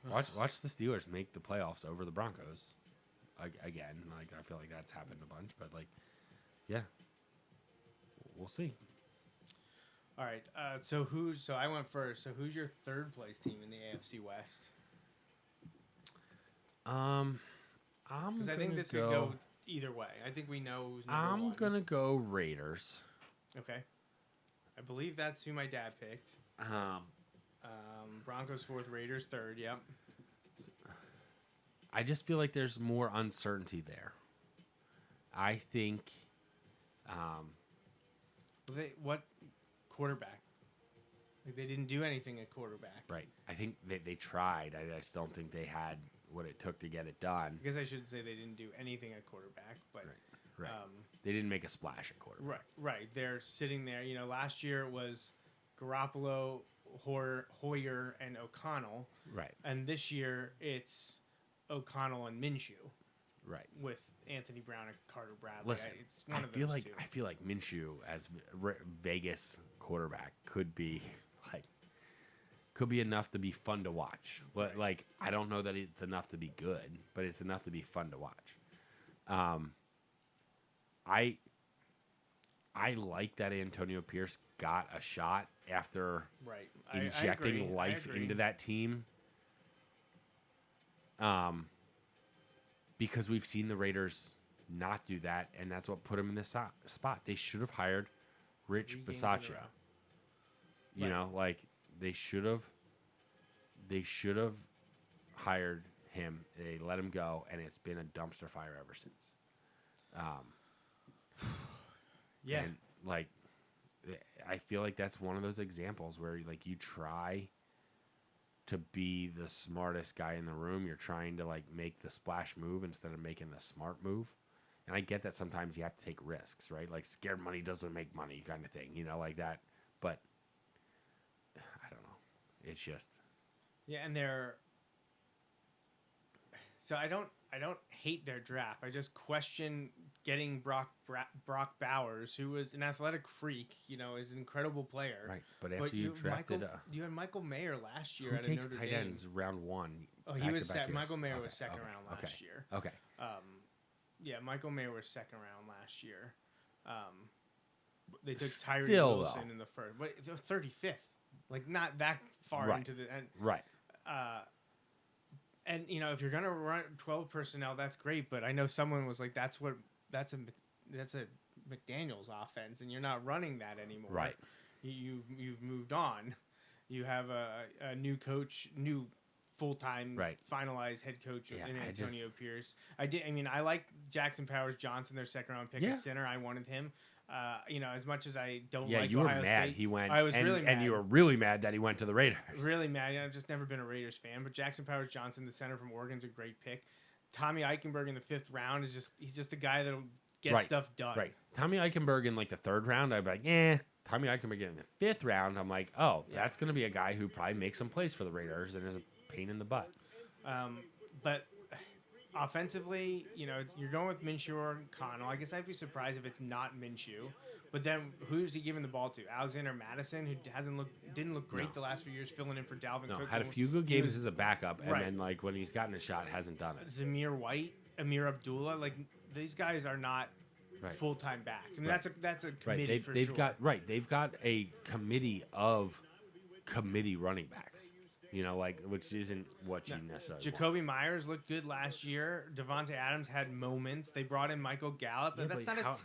Watch the Steelers make the playoffs over the Broncos again. Like I feel like that's happened a bunch, but like, yeah, we'll see. All right. So I went first. So who's your third place team in the AFC West? Because I think this could go either way. I think we know who's number one. I'm gonna go Raiders. Okay. I believe that's who my dad picked. Broncos fourth, Raiders third. Yep. I just feel like there's more uncertainty there. I think. What quarterback? Like they didn't do anything at quarterback. Right. I think they tried. I just don't think they had what it took to get it done. Because I should say they didn't do anything at quarterback, but right. They didn't make a splash at quarterback. Right. They're sitting there. You know, last year it was Garoppolo, Hoyer, and O'Connell. Right. And this year it's O'Connell and Minshew. Right. With Anthony Brown and Carter Bradley. Listen, it's one of those two. I feel like Minshew as Vegas quarterback could be enough to be fun to watch. But like I don't know that it's enough to be good, but it's enough to be fun to watch. I like that Antonio Pierce got a shot after injecting life into that team. Because we've seen the Raiders not do that, and that's what put them in this spot. They should have hired Rich Bisaccia. You know, like they should have hired him. They let him go, and it's been a dumpster fire ever since. Yeah. And like, I feel like that's one of those examples where like you try to be the smartest guy in the room. You're trying to like make the splash move instead of making the smart move. And I get that sometimes you have to take risks, right? Like scared money doesn't make money kind of thing, you know, like that. But I don't know. It's just. Yeah, and they're So I don't hate their draft. I just question getting Brock Bowers, who was an athletic freak, is an incredible player. Right, but after you drafted, you had Michael Mayer last year. who at takes Notre tight Dame. ends round 1? Oh, he was back-to-back years? Michael Mayer was Okay, second okay, round last year. Okay. Yeah, Michael Mayer was second round last year. They took Tyree Still, Wilson though. in the first, but it was 35th, like not that far Right. into the end. Right. And if you're gonna run 12 personnel, that's great. But I know someone was like, that's a McDaniel's offense, and you're not running that anymore. Right. You've moved on. You have a new coach, new full-time finalized head coach in Antonio Pierce. I like Jackson Powers Johnson, their second round pick at center. I wanted him. As much as I don't like you were Ohio mad State, he went. I was really mad. And you were really mad that he went to the Raiders. Really mad. I've just never been a Raiders fan. But Jackson Powers Johnson, the center from Oregon, is a great pick. Tommy Eichenberg in the 5th round he's just a guy that'll get stuff done. Right. Tommy Eichenberg in like the 3rd round, I'd be like, Tommy Eichenberg in the 5th round, I'm like, that's going to be a guy who probably makes some plays for the Raiders and is a pain in the butt. But offensively, you're going with Minshew or Connell. I guess I'd be surprised if it's not Minshew. But then who's he giving the ball to? Alexander Madison, who didn't look great the last few years, filling in for Dalvin Cook. Had a few good games as a backup, and then like when he's gotten a shot, hasn't done it. Zamir White, Amir Abdullah, like these guys are not full-time backs. I mean, that's a committee for sure. They've got a committee of committee running backs. Which isn't what you necessarily Jacoby Myers looked good last year. Devontae Adams had moments. They brought in Michael Gallup. Yeah, that's not a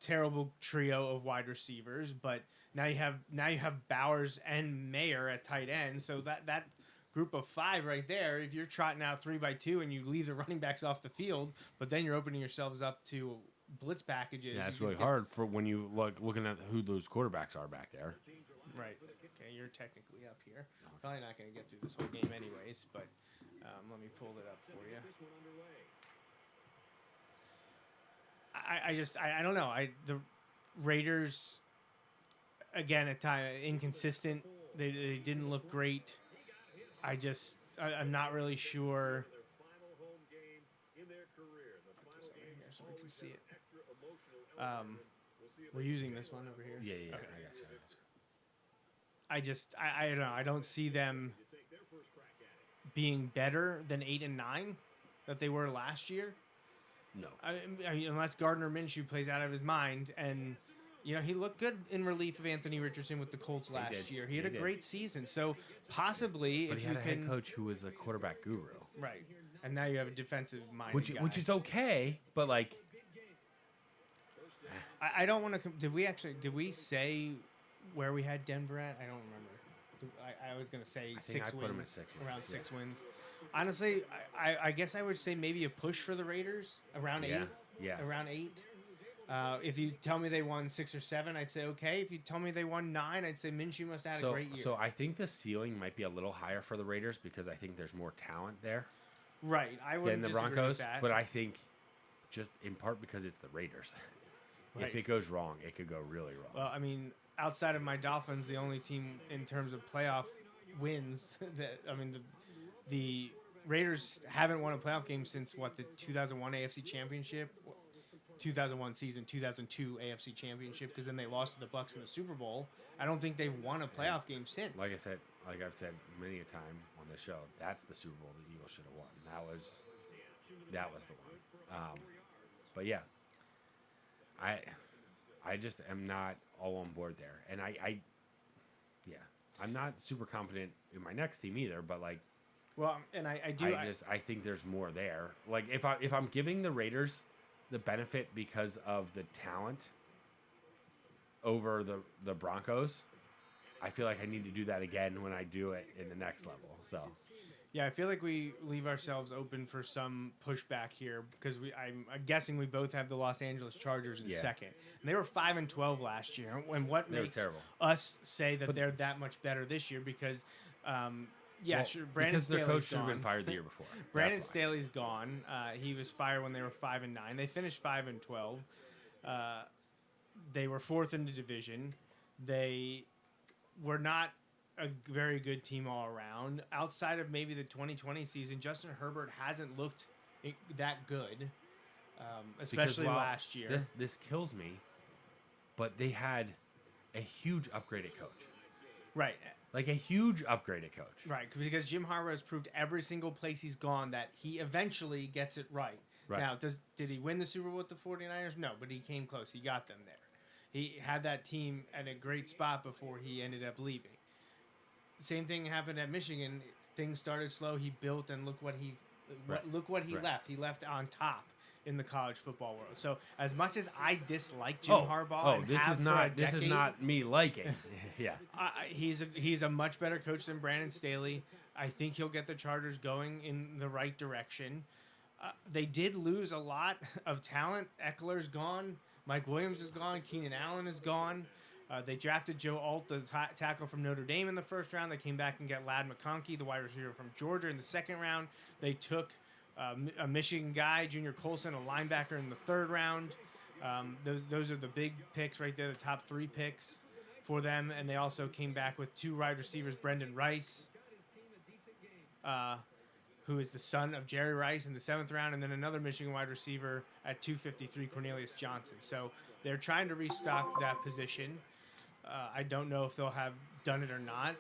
terrible trio of wide receivers. But now you have Bowers and Mayer at tight end. So that group of 5 right there, if you're trotting out 3x2 and you leave the running backs off the field, but then you're opening yourselves up to blitz packages. Yeah, it's really hard for when you looking at who those quarterbacks are back there. Right. Okay, you're technically up here. Probably not going to get through this whole game anyways, but let me pull it up for you. I don't know. The Raiders, again, at times inconsistent. They didn't look great. I'm not really sure. Put this over here so we can see it. We're using this one over here. Yeah. Okay. I got you. I don't know. I don't see them being better than 8 and 9 that they were last year. No. I mean, unless Gardner Minshew plays out of his mind, and he looked good in relief of Anthony Richardson with the Colts last year. He had a great season, so possibly but if he had you a can, head coach who was a quarterback guru, right? And now you have a defensive minded guy. which is okay, but like, I don't want to. Did we say where we had Denver at? I don't remember. I was going to say 6 wins. put him at 6 wins. Around 6 wins. Honestly, I guess I would say maybe a push for the Raiders around 8. Yeah. Around 8. If you tell me they won 6 or 7, I'd say okay. If you tell me they won 9, I'd say Minshew must have had a great year. So I think the ceiling might be a little higher for the Raiders because I think there's more talent there. Right. I wouldn't than the disagree Broncos, with that. but I think just in part because it's the Raiders. Right. If it goes wrong, it could go really wrong. Well, I mean, outside of my Dolphins, the only team in terms of playoff wins the Raiders haven't won a playoff game since the 2001 AFC Championship, 2001 season, 2002 AFC Championship, because then they lost to the Bucs in the Super Bowl. I don't think they've won a playoff game since. Like I've said many a time on the show, that's the Super Bowl the Eagles should have won. That was the one. But yeah, I just am not all on board there, and I'm not super confident in my next team either. But like, well, and I think there's more there. Like if I'm giving the Raiders the benefit because of the talent over the Broncos, I feel like I need to do that again when I do it in the next level. So. Yeah, I feel like we leave ourselves open for some pushback here because I'm guessing we both have the Los Angeles Chargers in second. And they were 5-12 last year. And what makes us say that they're that much better this year? Because, sure, Brandon because their coach Staley's should have gone. been fired the year before. Brandon Staley's gone. He was fired when they were 5-9. They finished 5-12. They were 4th in the division. They were not a very good team all around. Outside of maybe the 2020 season, Justin Herbert hasn't looked that good, especially while last year. This kills me, but they had a huge upgraded coach. Right. Like a huge upgraded coach. Right, because Jim Harbaugh has proved every single place he's gone that he eventually gets it right. Right. Now, did he win the Super Bowl with the 49ers? No, but he came close. He got them there. He had that team at a great spot before he ended up leaving. Same thing happened at Michigan. Things started slow. He built, and look what he Right. left. He left on top in the college football world. So as much as I dislike Jim Harbaugh, and this have is for not a this is decade, not me liking. Yeah. he's a much better coach than Brandon Staley. I think he'll get the Chargers going in the right direction. They did lose a lot of talent. Eckler's gone. Mike Williams is gone. Keenan Allen is gone. They drafted Joe Alt, the tackle from Notre Dame, in the first round. They came back and got Ladd McConkey, the wide receiver from Georgia, in the second round. They took a Michigan guy, Junior Colson, a linebacker, in the third round. Those are the big picks right there, the top 3 picks for them. And they also came back with 2 wide receivers, Brendan Rice, who is the son of Jerry Rice, in the 7th round, and then another Michigan wide receiver at 253, Cornelius Johnson. So they're trying to restock that position. I don't know if they'll have done it or not,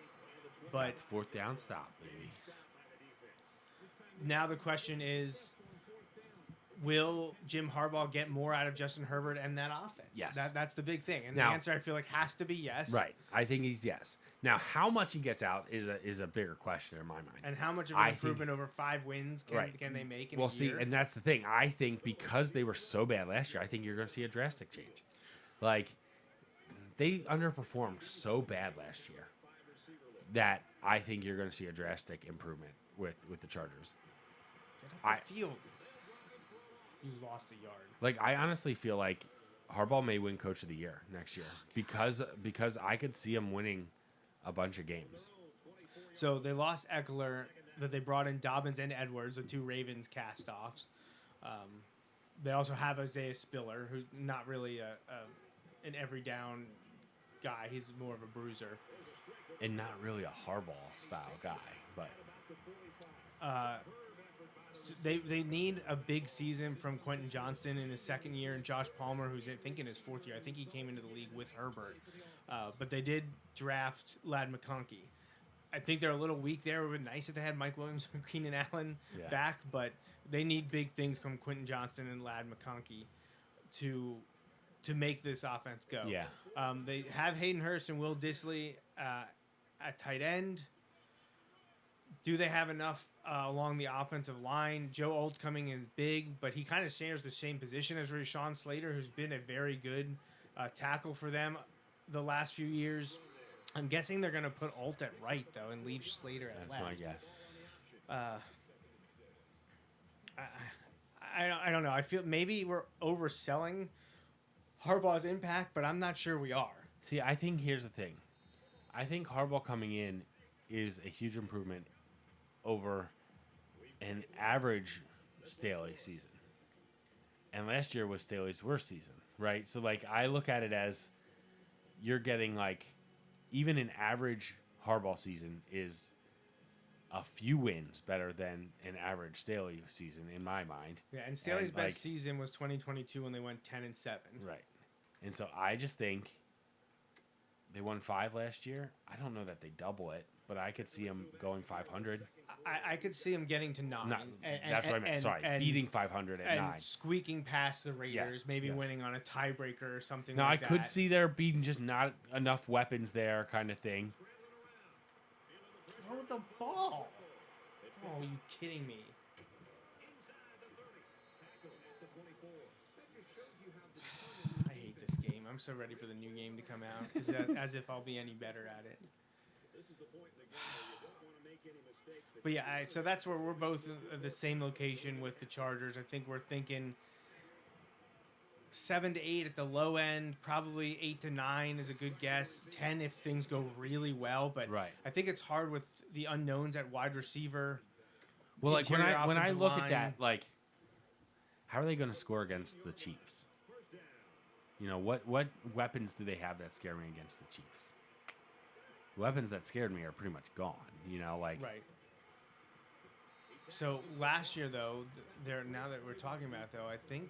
but It's 4th down stop, baby. now the question is, will Jim Harbaugh get more out of Justin Herbert and that offense? Yes. That's the big thing. And Now- the answer, I feel like, has to be yes. Right. I think he's yes. Now, how much he gets out is a bigger question in my mind. And how much of an I think- improvement over 5 wins Right. can they make in Well, a see, year? and that's the thing. I think because they were so bad last year, I think you're going to see a drastic change. Like, they underperformed so bad last year that I think you're going to see a drastic improvement with the Chargers. Get off the field. You lost a yard. Like, I honestly feel like Harbaugh may win Coach of the Year next year because I could see him winning a bunch of games. So they lost Eckler, but they brought in Dobbins and Edwards, the 2 Ravens cast-offs. They also have Isaiah Spiller, who's not really an every-down guy. He's more of a bruiser. And not really a Harbaugh-style guy, but They need a big season from Quentin Johnston in his 2nd year, and Josh Palmer, who's I think in his 4th year. I think he came into the league with Herbert. But they did draft Ladd McConkey. I think they're a little weak there. It would be nice if they had Mike Williams and Keenan Allen back, but they need big things from Quentin Johnston and Ladd McConkey to make this offense go. Yeah. They have Hayden Hurst and Will Dissly at tight end. Do they have enough along the offensive line? Joe Alt coming is big, but he kind of shares the same position as Rashawn Slater, who's been a very good tackle for them the last few years. I'm guessing they're going to put Alt at right, though, and leave Slater at that's left. my guess. I don't know. I feel maybe we're overselling Harbaugh's impact, but I'm not sure we are. See, I think here's the thing. I think Harbaugh coming in is a huge improvement over an average Staley season. And last year was Staley's worst season, right? So, like, I look at it as you're getting, like, even an average Harbaugh season is a few wins better than an average Staley season in my mind. Yeah, and Staley's And, best like, season was 2022 when they went 10-7. Right. And so I just think they won 5 last year. I don't know that they double it, but I could see them going 500. I could see them getting to 9. That's what I meant. Sorry, beating 500 at and 9. squeaking past the Raiders, Yes, maybe yes. winning on a tiebreaker or something Now, like that. I could see there being just not enough weapons there kind of thing. Throw the ball. Oh, are you kidding me? I hate this game. I'm so ready for the new game to come out, as if I'll be any better at it. But yeah, so that's where we're both at the same location with the Chargers. I think we're thinking 7 to 8 at the low end, probably 8 to 9 is a good guess. 10 if things go really well, but Right. I think it's hard with the unknowns at wide receiver. Well, like when interior I offensive look at line. that, like, how are they going to score against the Chiefs? You know, what weapons do they have that scare me against the Chiefs? weapons that scared me are pretty much gone. You know, like Right. So last year, though, they're now that we're talking about, though, I think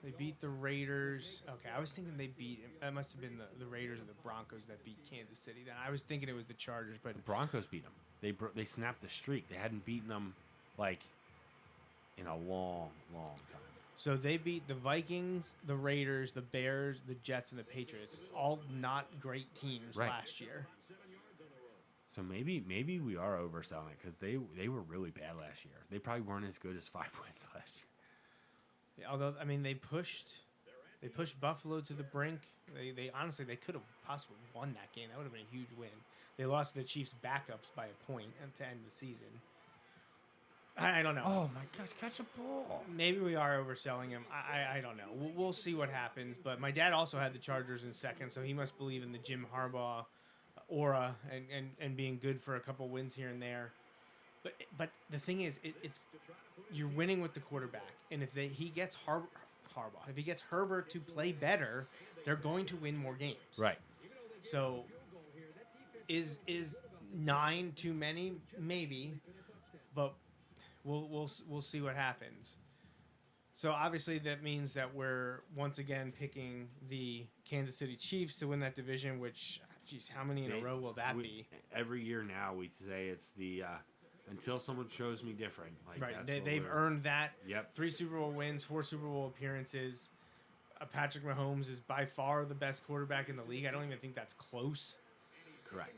they beat the Raiders. Okay, I was thinking that must have been the Raiders or the Broncos that beat Kansas City. Then I was thinking it was the Chargers, but the Broncos beat them. They snapped the streak. They hadn't beaten them like in a long, long time. so they beat the Vikings, the Raiders, the Bears, the Jets, and the Patriots. All not great teams Right. last year. So maybe we are overselling it because they were really bad last year. They probably weren't as good as 5 wins last year. Yeah, although I mean they pushed Buffalo to the brink. They honestly they could have possibly won that game. That would have been a huge win. They lost to the Chiefs backups by a point to end the season. I don't know. Oh my gosh, catch a ball! Maybe we are overselling him. I don't know. We'll see what happens. But my dad also had the Chargers in second, so he must believe in the Jim Harbaugh aura and being good for a couple wins here and there. But the thing is, it's you're winning with the quarterback, and if he gets Harbaugh, if he gets Herbert to play better, they're going to win more games. Right. So is 9 too many? Maybe, but we'll see what happens. So obviously that means that we're once again picking the Kansas City Chiefs to win that division. Which, geez, how many in a row will that be? Every year now we say it's the until someone shows me different. Like Right, that's what they've we're- earned that. Yep. 3 Super Bowl wins, 4 Super Bowl appearances. Patrick Mahomes is by far the best quarterback in the league. I don't even think that's close. Correct.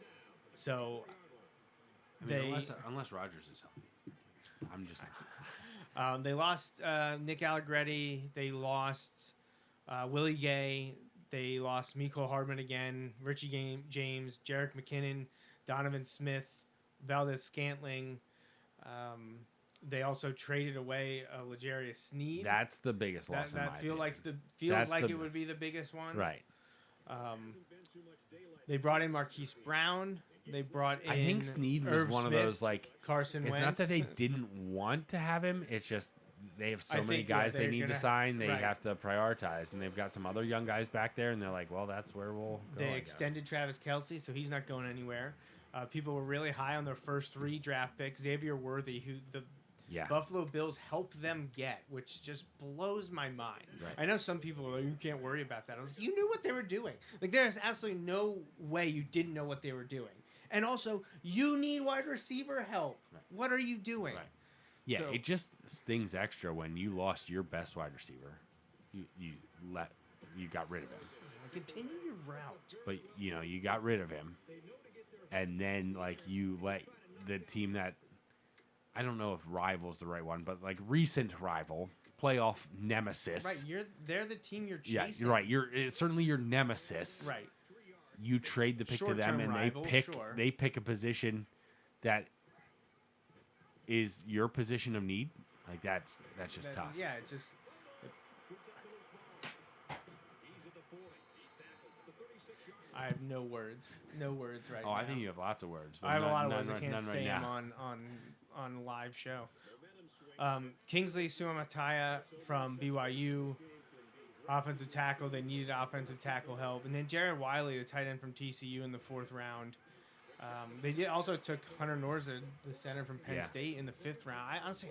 So I mean, unless Rodgers is healthy, I'm just saying. they lost Nick Allegretti. They lost Willie Gay. They lost Mecole Hardman again. Richie James, Jerick McKinnon, Donovan Smith, Valdez Scantling. They also traded away L'Jarius Sneed. That's the biggest loss in my feels opinion. like it would be the biggest one. Right. They brought in Marquise Brown. They brought in. I think Sneed was Irv one Smith, of those like. Carson It's Wentz. not that they didn't want to have him. It's just they have so I many think, yeah, guys they they're need to gonna- sign. They right. have to prioritize, and they've got some other young guys back there, and they're like, well, that's where we'll go. They I guess. extended Travis Kelce, so he's not going anywhere. People were really high on their first 3 draft picks. Xavier Worthy, who the Yeah. Buffalo Bills helped them get, which just blows my mind. Right. I know some people are like, you can't worry about that. I was like, you knew what they were doing. Like, there's absolutely no way you didn't know what they were doing. And also, you need wide receiver help. Right. What are you doing? Right. Yeah, So- it just stings extra when you lost your best wide receiver. You got rid of him, Continue your route. but you got rid of him, and then like you let the team that I don't know if rival's the right one, but like recent rival, playoff nemesis. Right, they're the team you're chasing. Yeah, you're right. It's certainly your nemesis. Right. You trade the pick to them, Short-term and rival, sure. they pick a position that is your position of need. Like that's just tough. Yeah, it just. I have no words. No words right now. Oh, I think you have lots of words. But I have a lot of none, words. I can't none say right them now. on a live show. Kingsley Suamataia from BYU, offensive tackle. They needed offensive tackle help, and then Jared Wiley, the tight end from TCU, in the 4th round. They also took Hunter Norza, the center from Penn Yeah. State, in the 5th round. I honestly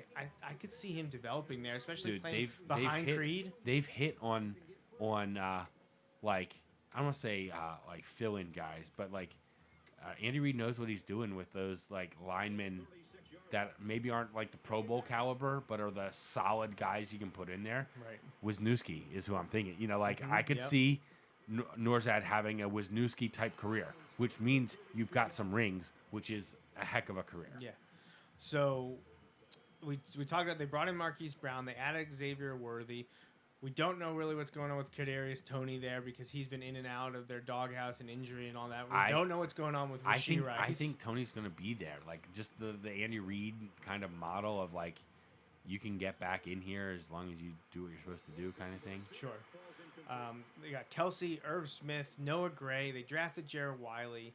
could see him developing there, especially Dude, playing behind Creed. They've hit on like I don't want to say like fill-in guys, but like Andy Reid knows what he's doing with those like linemen that maybe aren't like the Pro Bowl caliber, but are the solid guys you can put in there. Right. Wisniewski is who I'm thinking. I could Yep. see Norzad having a Wisniewski type career, which means you've got some rings, which is a heck of a career. Yeah. So we talked about they brought in Marquise Brown. They added Xavier Worthy. We don't know really what's going on with Kadarius Toney there because he's been in and out of their doghouse and injury and all that. We don't know what's going on with Rashee Rice. I think Tony's going to be there. Like just the Andy Reid kind of model of like you can get back in here as long as you do what you're supposed to do kind of thing. Sure. They got Kelsey, Irv Smith, Noah Gray. They drafted Jared Wiley.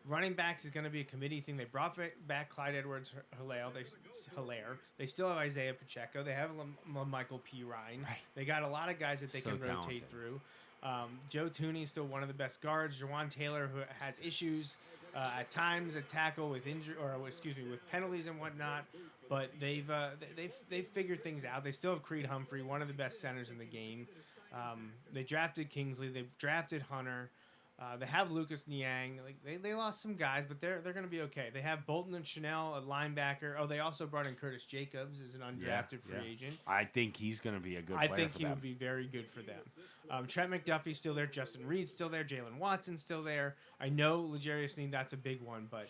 Running backs is going to be a committee thing. They brought back Clyde Edwards-Helaire. They still have Isaiah Pacheco. They have Michael P. Ryan. Right. They got a lot of guys that they So can rotate talented. through. Joe Tooney's still one of the best guards. Jawan Taylor, who has issues at times at tackle with with penalties and whatnot, but they've figured things out. They still have Creed Humphrey, one of the best centers in the game. They drafted Kingsley. They've drafted Hunter. They have Lucas Niang. Like they lost some guys, but they're going to be okay. They have Bolton and Chanel, a linebacker. Oh, they also brought in Curtis Jacobs as an undrafted free agent. I think he's going to be a good player. I think for he them. would be very good for them. Trent McDuffie's still there. Justin Reed's still there. Jalen Watson's still there. I know L'Jarius Sneed, that's a big one, but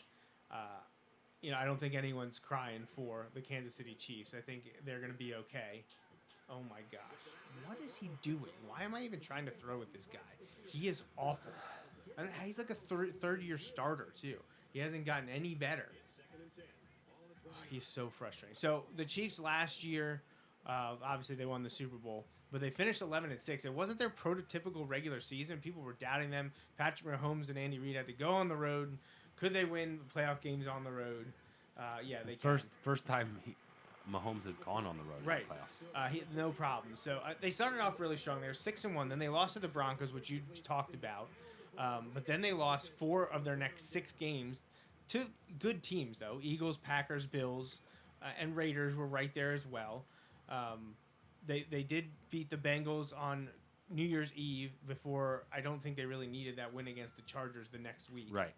I don't think anyone's crying for the Kansas City Chiefs. I think they're going to be okay. Oh my gosh. What is he doing? Why am I even trying to throw at this guy? He is awful. And he's like a third-year starter, too. He hasn't gotten any better. Oh, he's so frustrating. So the Chiefs last year, obviously they won the Super Bowl, but they finished 11-6. It wasn't their prototypical regular season. People were doubting them. Patrick Mahomes and Andy Reid had to go on the road. Could they win the playoff games on the road? Yeah, they can. First time Mahomes has gone on the road Right. in the playoffs. No problem. So they started off really strong. They were 6-1. Then they lost to the Broncos, which you talked about. But then they lost 4 of their next 6 games to good teams, though. Eagles, Packers, Bills, and Raiders were right there as well. They did beat the Bengals on New Year's Eve before I don't think they really needed that win against the Chargers the next week. Right.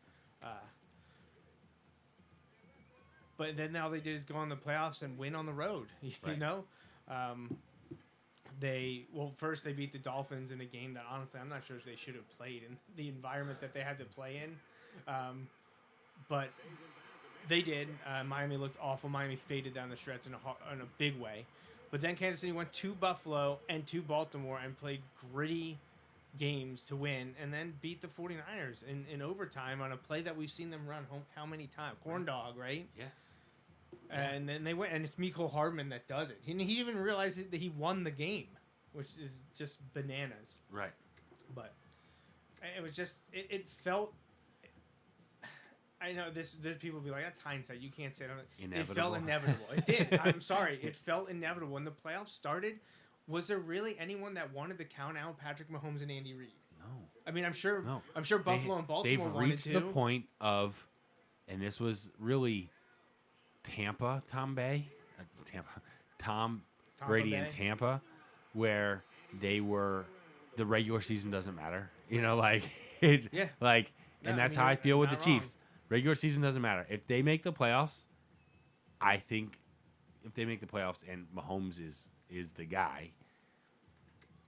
But then now they did is go on the playoffs and win on the road, you Right. know? First they beat the Dolphins in a game that honestly I'm not sure they should have played in the environment that they had to play in. But they did. Miami looked awful. Miami faded down the stretch in a big way. But then Kansas City went to Buffalo and to Baltimore and played gritty games to win and then beat the 49ers in overtime on a play that we've seen them run how many times? Corn dog, right? Yeah. And then they went, and it's Mecole Hardman that does it. He didn't even realize that he won the game, which is just bananas. Right. But it was just, it felt, I know there's people be like, that's hindsight. You can't say it. Inevitable. It felt inevitable. It did. I'm sorry. It felt inevitable. When the playoffs started, was there really anyone that wanted to count out Patrick Mahomes and Andy Reid? No. I mean, I'm sure No. Buffalo and Baltimore They've wanted reached to. the point of, and this was really Tom Brady Bay. in Tampa, where they were, the regular season doesn't matter. It's Yeah. like, No, and that's I mean, how I feel with the not wrong. Chiefs. Regular season doesn't matter. If they make the playoffs, I think if they make the playoffs and Mahomes is the guy,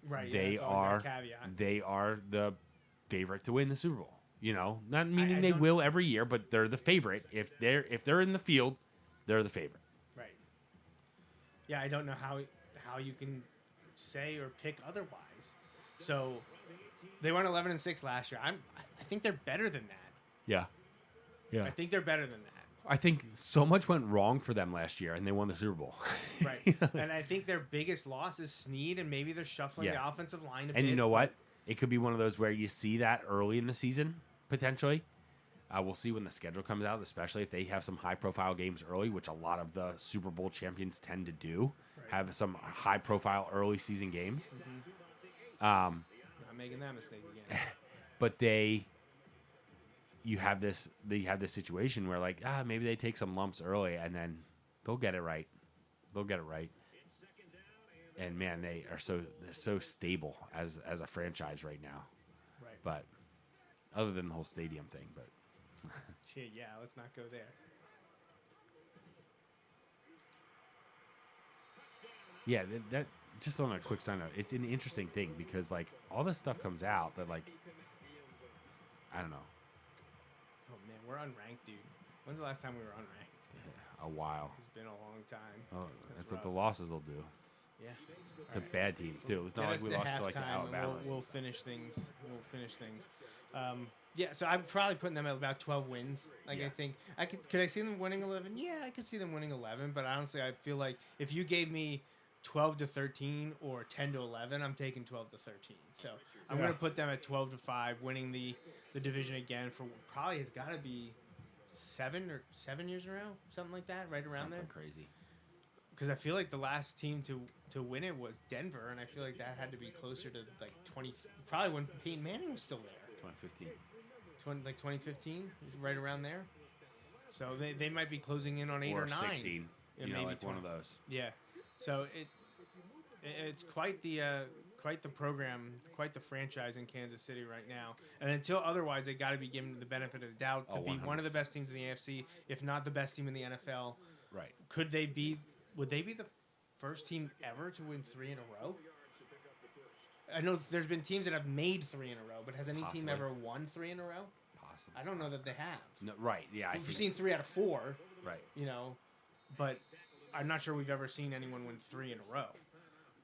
Right. they that's always are that caveat. they are the favorite to win the Super Bowl. Not meaning I they don't- will every year, but they're the favorite. If they're in the field, they're the favorite. Right. Yeah, I don't know how you can say or pick otherwise. So they went 11-6 last year. I think they're better than that. Yeah. I think they're better than that. I think so much went wrong for them last year, and they won the Super Bowl. Right. And I think their biggest loss is Snead, and maybe they're shuffling the offensive line a bit. And you know what? It could be one of those where you see that early in the season, potentially. We'll see when the schedule comes out, especially if they have some high-profile games early, which a lot of the Super Bowl champions tend to do, have some high-profile early season games. Not making that mistake again. But you have this situation where maybe they take some lumps early and then they'll get it right. And man, they're so stable as a franchise right now. Right. But other than the whole stadium thing, but Yeah, let's not go there. yeah, that just on a quick side note, it's an interesting thing because all this stuff comes out that I don't know, Oh, man, we're unranked, dude. When's the last time we were unranked? a while. It's been a long time. Oh, that's what rough. the losses will do. Yeah. To bad teams too. It's not Get like us we to lost to halftime, and Alabama. we'll finish things. Yeah, so I'm probably putting them at about 12 wins. Yeah. I think could I see them winning 11? Yeah, I could see them winning 11. But honestly, I feel like if you gave me 12-13 or 10-11, I'm taking 12-13. So I'm Yeah. gonna put them at 12-5, winning the division again for probably has got to be 7 years in a row, something like that, right around Something there. crazy. because I feel like the last team to win it was Denver, and I feel like that had to be closer to like 20, probably when Peyton Manning was still there. 2015. 2015 is right around there. So they might be closing in on 8 or 9. 16. Yeah, You know, maybe like 20. one of those. Yeah. So it's quite the program, quite the franchise in Kansas City right now. And until otherwise, they got to be given the benefit of the doubt to be one of the 100%. best teams in the AFC, if not the best team in the NFL. Right. Would they be the first team ever to win 3 in a row? I know there's been teams that have made 3 in a row, but has any team Possibly. ever won 3 in a row? Possible. I don't know that they have. No, right. Yeah. We've seen 3 out of 4, Right. but I'm not sure we've ever seen anyone win 3 in a row.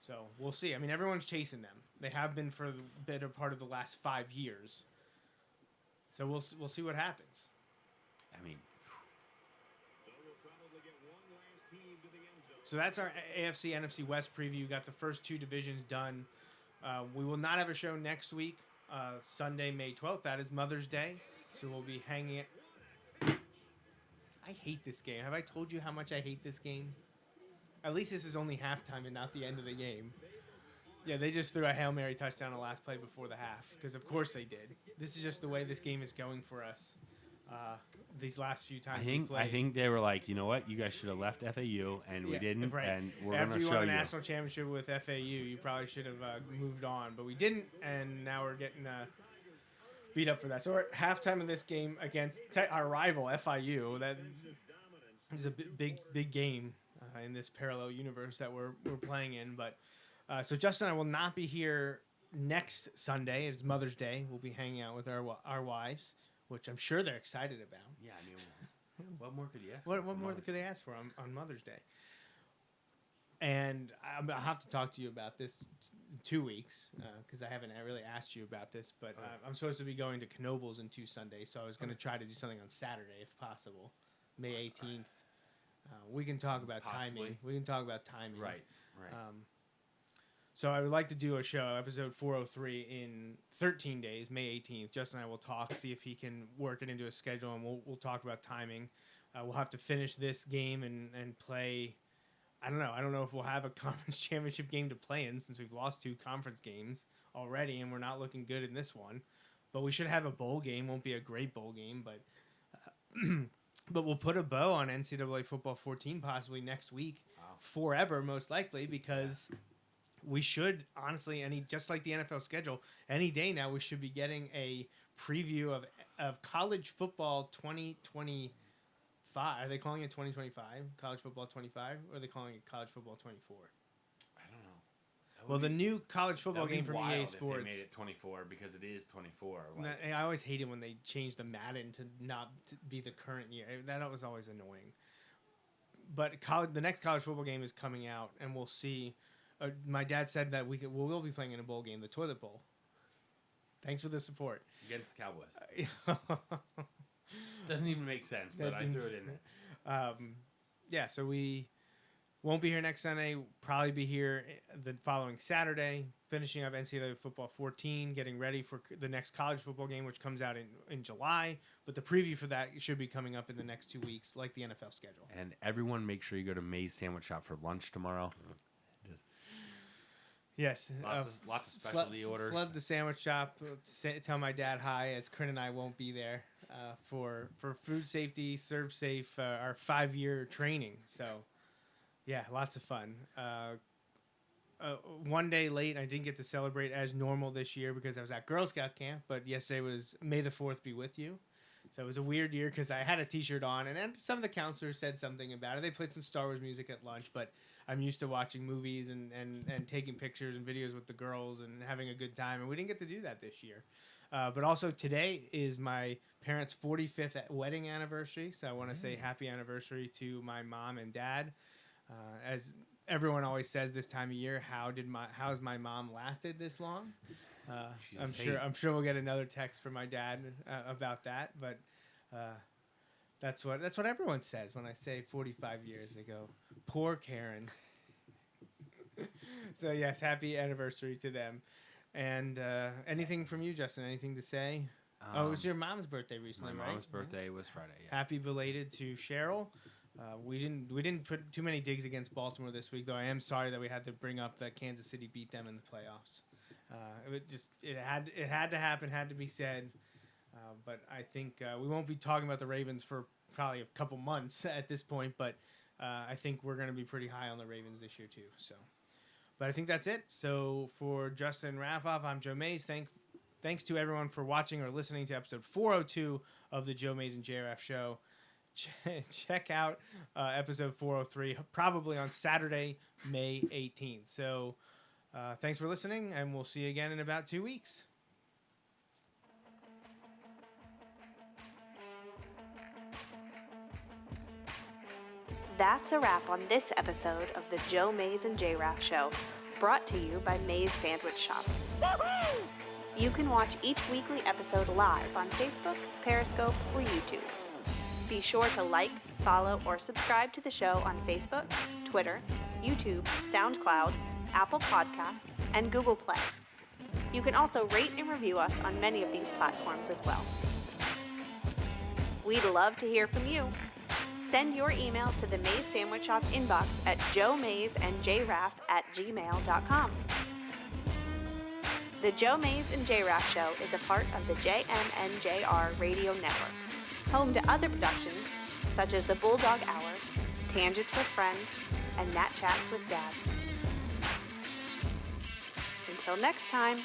So we'll see. I mean, everyone's chasing them. They have been for the better part of the last 5 years. So we'll see what happens. I mean, So that's our AFC NFC West preview. Got the first 2 divisions done. We will not have a show next week, Sunday, May 12th. That is Mother's Day. So we'll be hanging it. I hate this game. Have I told you how much I hate this game? At least this is only halftime and not the end of the game. Yeah, they just threw a Hail Mary touchdown the last play before the half, because of course they did. This is just the way this game is going for us these last few times we played. I think they were like, you know what, you guys should have left FAU, and we didn't, right. and we're After going to you show won the you. national championship with FAU, you probably should have moved on, but we didn't, and now we're getting beat up for that. So we're at halftime of this game against our rival FIU. That is a big game in this parallel universe that we're playing in. But so Justin and I will not be here next Sunday. It's Mother's Day. We'll be hanging out with our wives, which I'm sure they're excited about. Yeah, I mean, what more could you ask? What more could they ask for on Mother's Day? And I'll have to talk to you about this in 2 weeks because I haven't really asked you about this. But I'm supposed to be going to Knoebels in 2 Sundays, so I was going to try to do something on Saturday if possible, May 18th. We can talk about timing. We can talk about timing. Right. So I would like to do a show, episode 403, in 13 days, May 18th. Justin and I will talk, see if he can work it into a schedule, and we'll talk about timing. We'll have to finish this game and play. I don't know. I don't know if we'll have a conference championship game to play in since we've lost 2 conference games already, and we're not looking good in this one. But we should have a bowl game. Won't be a great bowl game, but but we'll put a bow on NCAA Football 14 possibly next week, forever most likely, because we should honestly, just like the NFL schedule, any day now we should be getting a preview of college football 2025. Are they calling it 2025? College football 25, or are they calling it college football 24? I don't know. Well, the new college football game from EA If Sports. they made it 24 because it is 24. Like, I always hate it when they change the Madden to not to be the current year. That was always annoying. But the next college football game is coming out, and we'll see. My dad said that we'll be playing in a bowl game, the Toilet Bowl. Thanks for the support. against the Cowboys. Doesn't even make sense, but I threw it in there. Yeah, so we won't be here next Sunday. Probably be here the following Saturday, finishing up NCAA Football 14, getting ready for the next college football game, which comes out in July. But the preview for that should be coming up in the next 2 weeks, like the NFL schedule. And everyone, make sure you go to May's Sandwich Shop for lunch tomorrow. Just Yes. lots of specialty orders. Flood the sandwich shop. Tell my dad hi, as Corinne and I won't be there for food safety, serve safe, our 5-year training. So, yeah, lots of fun. One day late, I didn't get to celebrate as normal this year because I was at Girl Scout camp, but yesterday was May the 4th be with you. So it was a weird year because I had a T-shirt on, and then some of the counselors said something about it. They played some Star Wars music at lunch, but I'm used to watching movies and taking pictures and videos with the girls and having a good time, and we didn't get to do that this year. But also today is my parents' 45th wedding anniversary, so I want to say happy anniversary to my mom and dad. As everyone always says this time of year, how's my mom lasted this long? I'm sure we'll get another text from my dad about that, but that's what everyone says when I say 45 years. They go, poor Karen. So yes, happy anniversary to them. And anything from you, Justin? Anything to say? It was your mom's birthday recently, right? My mom's birthday was Friday. Yeah. Happy belated to Cheryl. We didn't put too many digs against Baltimore this week, though. I am sorry that we had to bring up that Kansas City beat them in the playoffs. It had to happen, had to be said. But I think we won't be talking about the Ravens for probably a couple months at this point. But I think we're going to be pretty high on the Ravens this year too. So, but I think that's it. So for Justin Raffoff, I'm Joe Mays. Thanks to everyone for watching or listening to episode 402 of the Joe Mays and J-Raff Show. Check out episode 403, probably on Saturday, May 18th. So thanks for listening, and we'll see you again in about 2 weeks. That's a wrap on this episode of the Joe Mays and J-Raff Show, brought to you by Mays Sandwich Shop. Woo-hoo! You can watch each weekly episode live on Facebook, Periscope, or YouTube. Be sure to like, follow, or subscribe to the show on Facebook, Twitter, YouTube, SoundCloud, Apple Podcasts, and Google Play. You can also rate and review us on many of these platforms as well. We'd love to hear from you. Send your emails to the Mays Sandwich Shop inbox at joemaysandjraff@gmail.com. The Joe Mays and J-Raff Show is a part of the JMNJR Radio Network, home to other productions such as the Bulldog Hour, Tangents with Friends, and Nat Chats with Dad. Until next time.